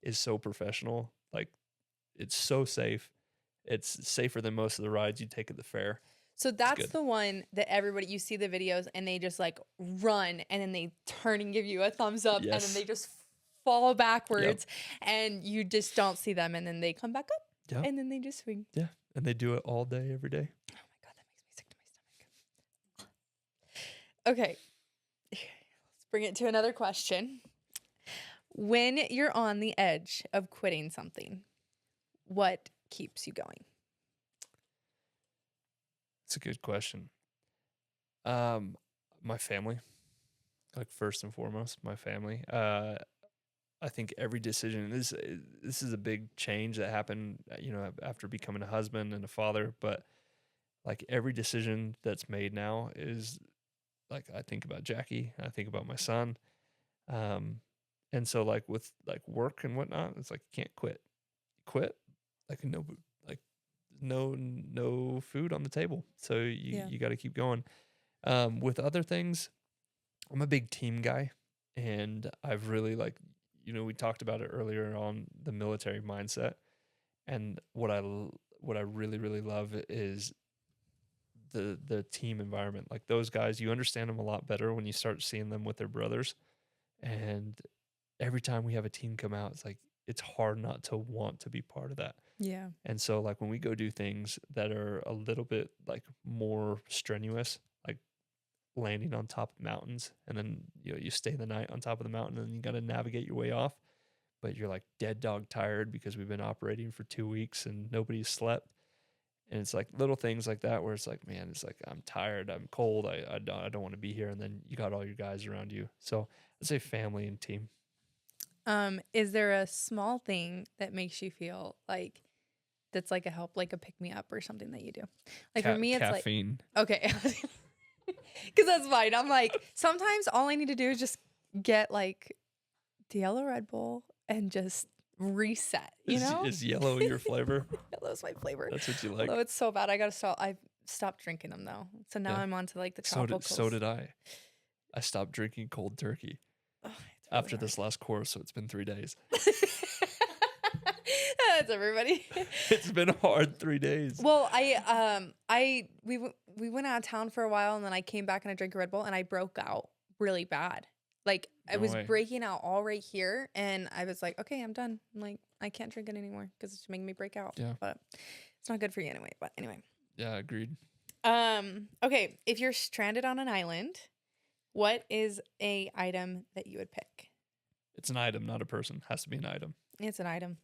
[SPEAKER 2] is so professional. Like, it's so safe. It's safer than most of the rides you take at the fair.
[SPEAKER 1] So that's
[SPEAKER 2] good.
[SPEAKER 1] the one that everybody, you see the videos and they just like run and then they turn and give you a thumbs up and
[SPEAKER 2] Yes.
[SPEAKER 1] then they just fall backwards and you just don't see them and then they come back up
[SPEAKER 2] Yep.
[SPEAKER 1] and then they just swing.
[SPEAKER 2] Yeah, and they do it all day, every day.
[SPEAKER 1] Oh my God, that makes me sick to my stomach. Okay, let's bring it to another question. When you're on the edge of quitting something, what keeps you going?
[SPEAKER 2] It's a good question. My family, like first and foremost, my family. I think every decision, this is a big change that happened, after becoming a husband and a father. But like every decision that's made now is like, I think about Jackie, I think about my son. And so like with like work and whatnot, it's like, you can't quit. Quit, like no food on the table. So you got to keep going. With other things, I'm a big team guy, and I've really we talked about it earlier on the military mindset, and what I really, really love is the team environment. Like those guys, you understand them a lot better when you start seeing them with their brothers. And every time we have a team come out, it's hard not to want to be part of that.
[SPEAKER 1] Yeah.
[SPEAKER 2] And so like when we go do things that are a little bit like more strenuous, like landing on top of mountains, and then you stay the night on top of the mountain and you got to navigate your way off, but you're like dead dog tired because we've been operating for 2 weeks and nobody's slept. And it's like little things like that where it's like, man, it's like, I'm tired, I'm cold, I don't want to be here. And then you got all your guys around you. So I'd say family and team.
[SPEAKER 1] Is there a small thing that makes you feel like that's like a help, like a pick me up or something that you do? Like for me, it's
[SPEAKER 2] caffeine.
[SPEAKER 1] Like, okay. Because that's fine. I'm like, sometimes all I need to do is just get like the yellow Red Bull and just reset,
[SPEAKER 2] Is yellow your flavor?
[SPEAKER 1] Yellow's my flavor.
[SPEAKER 2] That's what you like.
[SPEAKER 1] Although it's so bad, I gotta stop. I've stopped drinking them though. So now I'm on to like the tropicals.
[SPEAKER 2] So did I. I stopped drinking cold turkey.
[SPEAKER 1] Oh,
[SPEAKER 2] after this last course, so it's been 3 days.
[SPEAKER 1] That's everybody.
[SPEAKER 2] It's been a hard 3 days.
[SPEAKER 1] Well, we went out of town for a while, and then I came back and I drank a Red Bull, and I broke out really bad. Like I
[SPEAKER 2] No
[SPEAKER 1] was
[SPEAKER 2] way.
[SPEAKER 1] breaking out all right here, and I was like, okay, I'm done. I'm like, I can't drink it anymore because it's making me break out.
[SPEAKER 2] Yeah.
[SPEAKER 1] But it's not good for you anyway. But anyway.
[SPEAKER 2] Yeah, agreed.
[SPEAKER 1] Okay, if you're stranded on an island, what is a item that you would pick?
[SPEAKER 2] It's an item, not a person. Has to be an item.
[SPEAKER 1] It's an item.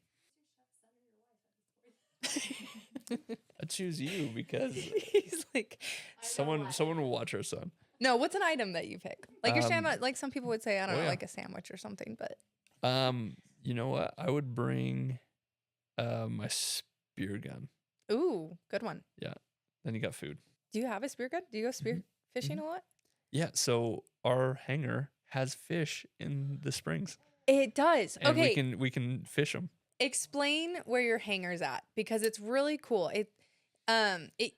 [SPEAKER 2] I choose you because
[SPEAKER 1] He's like,
[SPEAKER 2] someone will watch our son.
[SPEAKER 1] no, what's an item that you pick? Like you're stranded, like some people would say, I don't know,
[SPEAKER 2] yeah.
[SPEAKER 1] like a sandwich or something, but
[SPEAKER 2] You know what? I would bring my spear gun.
[SPEAKER 1] ooh, good one.
[SPEAKER 2] Yeah. Then you got food.
[SPEAKER 1] Do you have a spear gun? Do you go spear fishing a lot?
[SPEAKER 2] Yeah. So our hangar has fish in the springs.
[SPEAKER 1] It does.
[SPEAKER 2] And
[SPEAKER 1] Okay.
[SPEAKER 2] we can fish them.
[SPEAKER 1] Explain where your hangar's at because it's really cool. It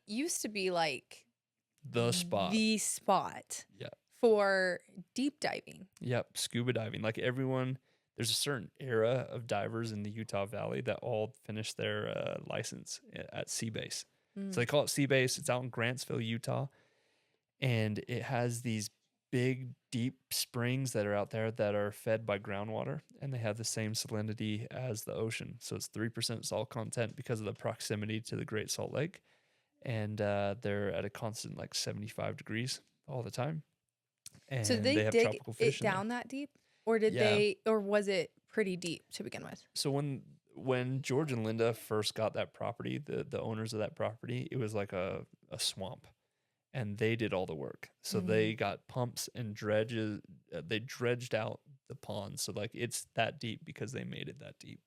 [SPEAKER 1] used to be like
[SPEAKER 2] The spot.
[SPEAKER 1] the spot
[SPEAKER 2] Yeah.
[SPEAKER 1] for deep diving.
[SPEAKER 2] Yep. Scuba diving. Like everyone, there's a certain era of divers in the Utah Valley that all finish their license at Sea Base. So they call it Sea Base. It's out in Grantsville, Utah. And it has these big, deep springs that are out there that are fed by groundwater. And they have the same salinity as the ocean. So it's 3% salt content because of the proximity to the Great Salt Lake. And they're at a constant like 75 degrees all the time. And
[SPEAKER 1] So they
[SPEAKER 2] have
[SPEAKER 1] dig
[SPEAKER 2] tropical
[SPEAKER 1] it
[SPEAKER 2] fish in there.
[SPEAKER 1] down that deep, or did
[SPEAKER 2] Yeah.
[SPEAKER 1] they, or was it pretty deep to begin with?
[SPEAKER 2] So when George and Linda first got that property, the owners of that property, it was like a swamp, and they did all the work. So they got pumps and dredges. They dredged out the pond. So like it's that deep because they made it that deep.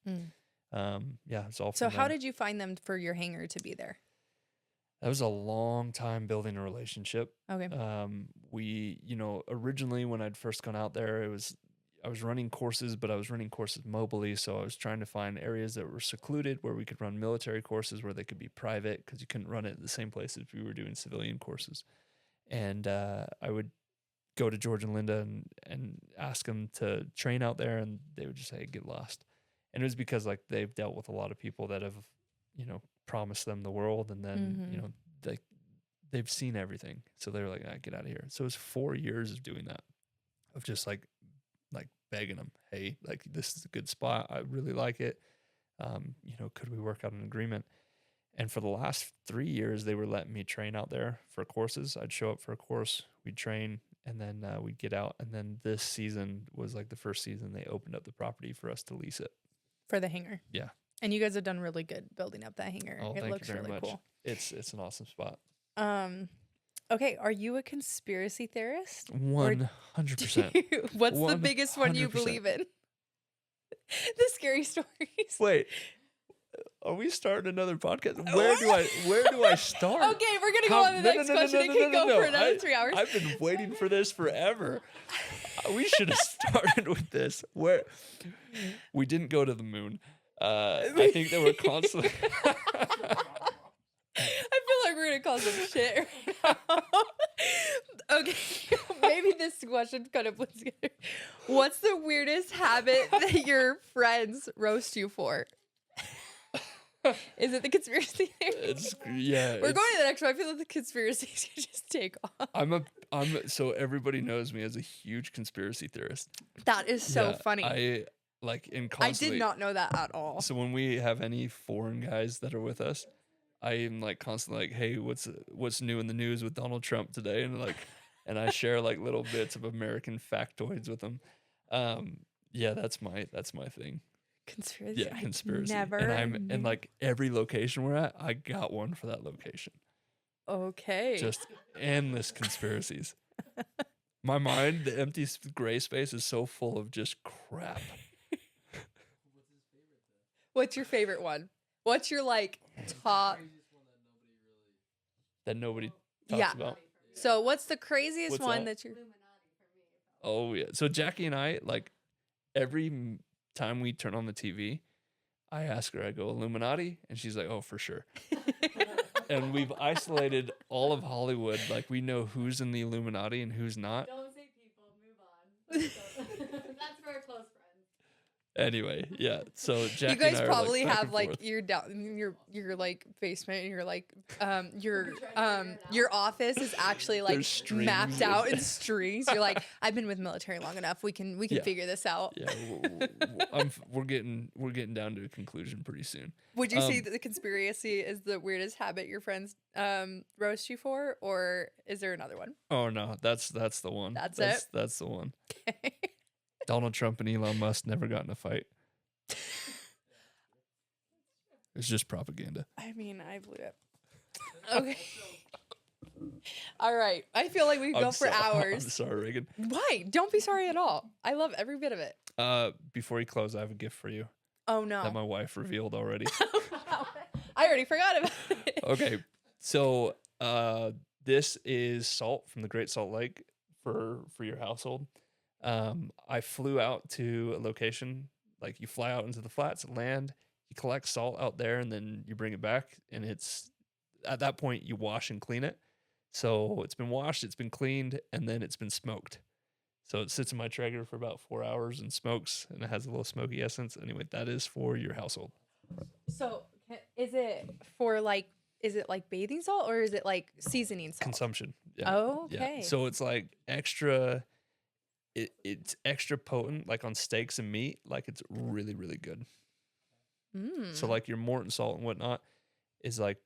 [SPEAKER 2] Yeah, it's all.
[SPEAKER 1] So
[SPEAKER 2] from
[SPEAKER 1] how
[SPEAKER 2] them.
[SPEAKER 1] did you find them for your hangar to be there?
[SPEAKER 2] That was a long time building a relationship.
[SPEAKER 1] Okay.
[SPEAKER 2] We, originally when I'd first gone out there, I was running courses, but I was running courses mobily. So I was trying to find areas that were secluded where we could run military courses where they could be private because you couldn't run it at the same place as we were doing civilian courses. And I would go to George and Linda and ask them to train out there, and they would just say, get lost. And it was because like they've dealt with a lot of people that have, promised them the world, and then, they've seen everything. So they were like, get out of here. So it was 4 years of doing that, of just like begging them, hey, like this is a good spot. I really like it. Could we work out an agreement? And for the last 3 years, they were letting me train out there for courses. I'd show up for a course, we'd train, and then we'd get out. And then this season was like the first season they opened up the property for us to lease it.
[SPEAKER 1] For the hangar.
[SPEAKER 2] Yeah.
[SPEAKER 1] And you guys have done really good building up that hangar.
[SPEAKER 2] Oh,
[SPEAKER 1] It
[SPEAKER 2] thank
[SPEAKER 1] looks
[SPEAKER 2] you very
[SPEAKER 1] really
[SPEAKER 2] much.
[SPEAKER 1] cool.
[SPEAKER 2] It's an awesome spot.
[SPEAKER 1] Okay, are you a conspiracy theorist?
[SPEAKER 2] 100%.
[SPEAKER 1] What's the biggest one you
[SPEAKER 2] 100%.
[SPEAKER 1] believe in? The scary stories.
[SPEAKER 2] Wait, are we starting another podcast? Where do I start?
[SPEAKER 1] Okay, we're gonna go on to the next question. It can go for another 3 hours.
[SPEAKER 2] I've been waiting for this forever. We should have started with this. Where we didn't go to the moon. I think they were constantly.
[SPEAKER 1] I feel like we're gonna call some shit right now. Okay, maybe this question kind of blends together. What's the weirdest habit that your friends roast you for? Is it the conspiracy theory? We're going to the next one. I feel like the conspiracies you just take off.
[SPEAKER 2] So everybody knows me as a huge conspiracy theorist.
[SPEAKER 1] That is so
[SPEAKER 2] Yeah,
[SPEAKER 1] funny.
[SPEAKER 2] I
[SPEAKER 1] did not know that at all.
[SPEAKER 2] So when we have any foreign guys that are with us, I am like constantly like, hey, what's new in the news with Donald Trump today? And I share like little bits of American factoids with them. Yeah, that's my thing.
[SPEAKER 1] Conspiracy.
[SPEAKER 2] Yeah, conspiracy.
[SPEAKER 1] Never.
[SPEAKER 2] And like every location we're at, I got one for that location.
[SPEAKER 1] Okay.
[SPEAKER 2] Just endless conspiracies. My mind, the empty gray space, is so full of just crap.
[SPEAKER 1] What's your favorite one? What's your like top?
[SPEAKER 2] That nobody talks about.
[SPEAKER 1] So what's the craziest
[SPEAKER 2] What's
[SPEAKER 1] one
[SPEAKER 2] that?
[SPEAKER 1] that you're?
[SPEAKER 2] Oh yeah. So Jackie and I, like every time we turn on the TV, I ask her, I go, Illuminati? And she's like, oh, for sure. And we've isolated all of Hollywood. Like we know who's in the Illuminati and who's not.
[SPEAKER 4] Don't say people. Move on. That's for our
[SPEAKER 2] Anyway, yeah. So Jackie
[SPEAKER 1] You guys
[SPEAKER 2] and I are,
[SPEAKER 1] probably
[SPEAKER 2] back
[SPEAKER 1] have
[SPEAKER 2] and
[SPEAKER 1] like
[SPEAKER 2] forth.
[SPEAKER 1] your like basement and your office is actually like
[SPEAKER 2] There's strings
[SPEAKER 1] mapped
[SPEAKER 2] and-
[SPEAKER 1] out in strings. You're like, I've been with military long enough. We can
[SPEAKER 2] Yeah.
[SPEAKER 1] figure this out.
[SPEAKER 2] Yeah, we're getting down to a conclusion pretty soon.
[SPEAKER 1] Would you say that the conspiracy is the weirdest habit your friends roast you for, or is there another one?
[SPEAKER 2] Oh no, that's the one.
[SPEAKER 1] That's it?
[SPEAKER 2] That's the one. Donald Trump and Elon Musk never got in a fight. It's just propaganda.
[SPEAKER 1] I mean, I believe it. Okay. All right. I feel like we could go for hours.
[SPEAKER 2] I'm sorry, Reagan.
[SPEAKER 1] Why? Don't be sorry at all. I love every bit of it.
[SPEAKER 2] Before you close, I have a gift for you
[SPEAKER 1] Oh no.
[SPEAKER 2] that my wife revealed already.
[SPEAKER 1] I already forgot about it.
[SPEAKER 2] Okay, so this is salt from the Great Salt Lake for your household. I flew out to a location, like you fly out into the flats, land, you collect salt out there, and then you bring it back, and it's at that point you wash and clean it. So it's been washed, it's been cleaned, and then it's been smoked. So it sits in my Traeger for about 4 hours and smokes, and it has a little smoky essence. Anyway, that is for your household.
[SPEAKER 1] So is it for like, is it like bathing salt or is it like seasoning salt?
[SPEAKER 2] Consumption. Yeah.
[SPEAKER 1] Oh, okay.
[SPEAKER 2] Yeah. So it's like extra. It's extra potent, like on steaks and meat. Like it's really, really good. So like your Morton salt and whatnot is like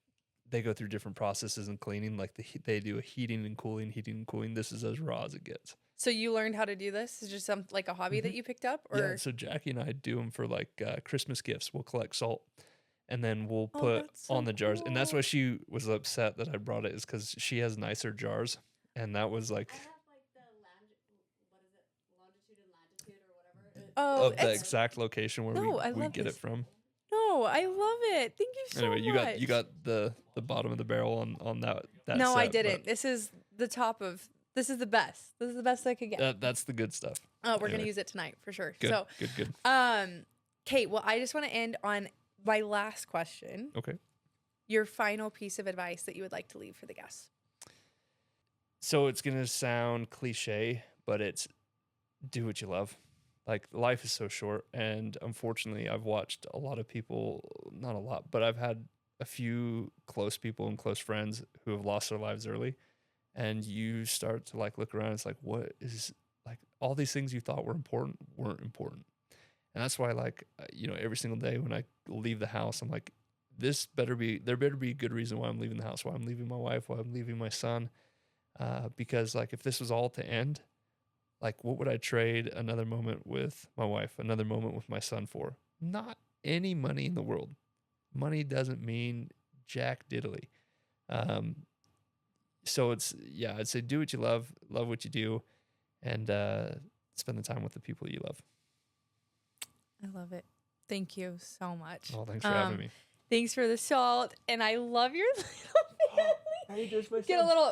[SPEAKER 2] they go through different processes in cleaning. Like they do a heating and cooling. This is as raw as it gets.
[SPEAKER 1] So you learned how to do this? Is it just like a hobby that you picked up, or
[SPEAKER 2] Yeah. So Jackie and I do them for like Christmas gifts. We'll collect salt, and then we'll put
[SPEAKER 1] that's so
[SPEAKER 2] on the jars. And that's
[SPEAKER 1] cool.
[SPEAKER 2] why she was upset that I brought it, is because she has nicer jars, and that was like.
[SPEAKER 4] I have like the longitude and latitude or whatever.
[SPEAKER 1] Oh,
[SPEAKER 2] Of the
[SPEAKER 1] it's,
[SPEAKER 2] exact location where
[SPEAKER 1] No, I
[SPEAKER 2] we
[SPEAKER 1] love
[SPEAKER 2] get
[SPEAKER 1] this.
[SPEAKER 2] it from.
[SPEAKER 1] no, I love it. Thank you so
[SPEAKER 2] Anyway,
[SPEAKER 1] much.
[SPEAKER 2] you got the bottom of the barrel on that.
[SPEAKER 1] No, I
[SPEAKER 2] set,
[SPEAKER 1] didn't.
[SPEAKER 2] but
[SPEAKER 1] This is the top of. This is the best. This is the best I could get.
[SPEAKER 2] that's the good stuff.
[SPEAKER 1] Oh, we're gonna
[SPEAKER 2] anyway.
[SPEAKER 1] use it tonight for sure.
[SPEAKER 2] Good,
[SPEAKER 1] So,
[SPEAKER 2] good.
[SPEAKER 1] Kate. Well, I just want to end on my last question.
[SPEAKER 2] Okay.
[SPEAKER 1] Your final piece of advice that you would like to leave for the guests.
[SPEAKER 2] So it's gonna sound cliche, but it's do what you love. Like life is so short, and unfortunately, I've watched a lot of people. Not a lot, but I've had a few close people and close friends who have lost their lives early. And you start to like look around. It's like, what is like all these things you thought were important weren't important. And that's why, like, every single day when I leave the house, I'm like, there better be a good reason why I'm leaving the house, why I'm leaving my wife, why I'm leaving my son. Because like, if this was all to end, like, what would I trade another moment with my wife, another moment with my son for? Not any money in the world. Money doesn't mean jack diddly. So I'd say do what you love what you do, and spend the time with the people you love.
[SPEAKER 1] I love it. Thank you so much.
[SPEAKER 2] Oh, thanks for having me.
[SPEAKER 1] Thanks for the salt, and I love your little family.
[SPEAKER 2] Hey, there's my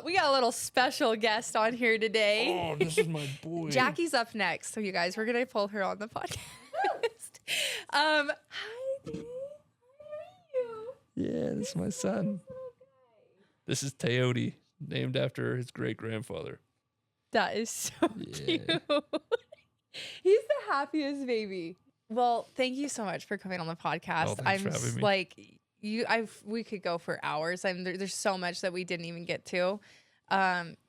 [SPEAKER 1] We got a little special guest on here today.
[SPEAKER 2] Oh, this is my boy.
[SPEAKER 1] Jackie's up next, so you guys, we're gonna pull her on the podcast. Hi, babe. How are you?
[SPEAKER 2] Yeah, this is my son. This is Teote, named after his great-grandfather.
[SPEAKER 1] That is so
[SPEAKER 2] Yeah.
[SPEAKER 1] cute. He's the happiest baby. Well, thank you so much for coming on the podcast.
[SPEAKER 2] Oh, thanks for having me.
[SPEAKER 1] Like we could go for hours. There's so much that we didn't even get to.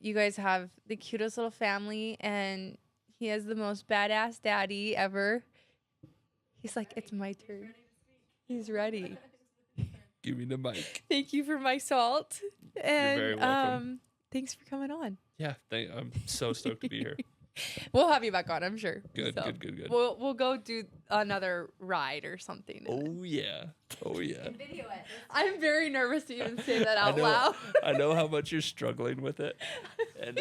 [SPEAKER 1] You guys have the cutest little family, and he has the most badass daddy ever. He's like, it's my turn. He's ready.
[SPEAKER 2] Give me the mic.
[SPEAKER 1] Thank you for my salt. And
[SPEAKER 2] very welcome.
[SPEAKER 1] Thanks for coming on.
[SPEAKER 2] Yeah, I'm so stoked to be here.
[SPEAKER 1] We'll have you back on, I'm sure.
[SPEAKER 2] Good.
[SPEAKER 1] We'll go do another ride or something.
[SPEAKER 2] Oh yeah.
[SPEAKER 4] Video it.
[SPEAKER 1] I'm very nervous to even say that out
[SPEAKER 2] I know,
[SPEAKER 1] loud.
[SPEAKER 2] I know how much you're struggling with it, and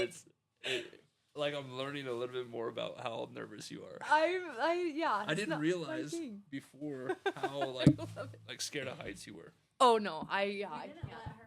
[SPEAKER 2] like I'm learning a little bit more about how nervous you are.
[SPEAKER 1] Yeah.
[SPEAKER 2] I
[SPEAKER 1] it's
[SPEAKER 2] didn't
[SPEAKER 1] not my
[SPEAKER 2] realize
[SPEAKER 1] thing.
[SPEAKER 2] before how
[SPEAKER 1] I love it.
[SPEAKER 2] like scared of heights you were.
[SPEAKER 1] Oh no,
[SPEAKER 4] You didn't let her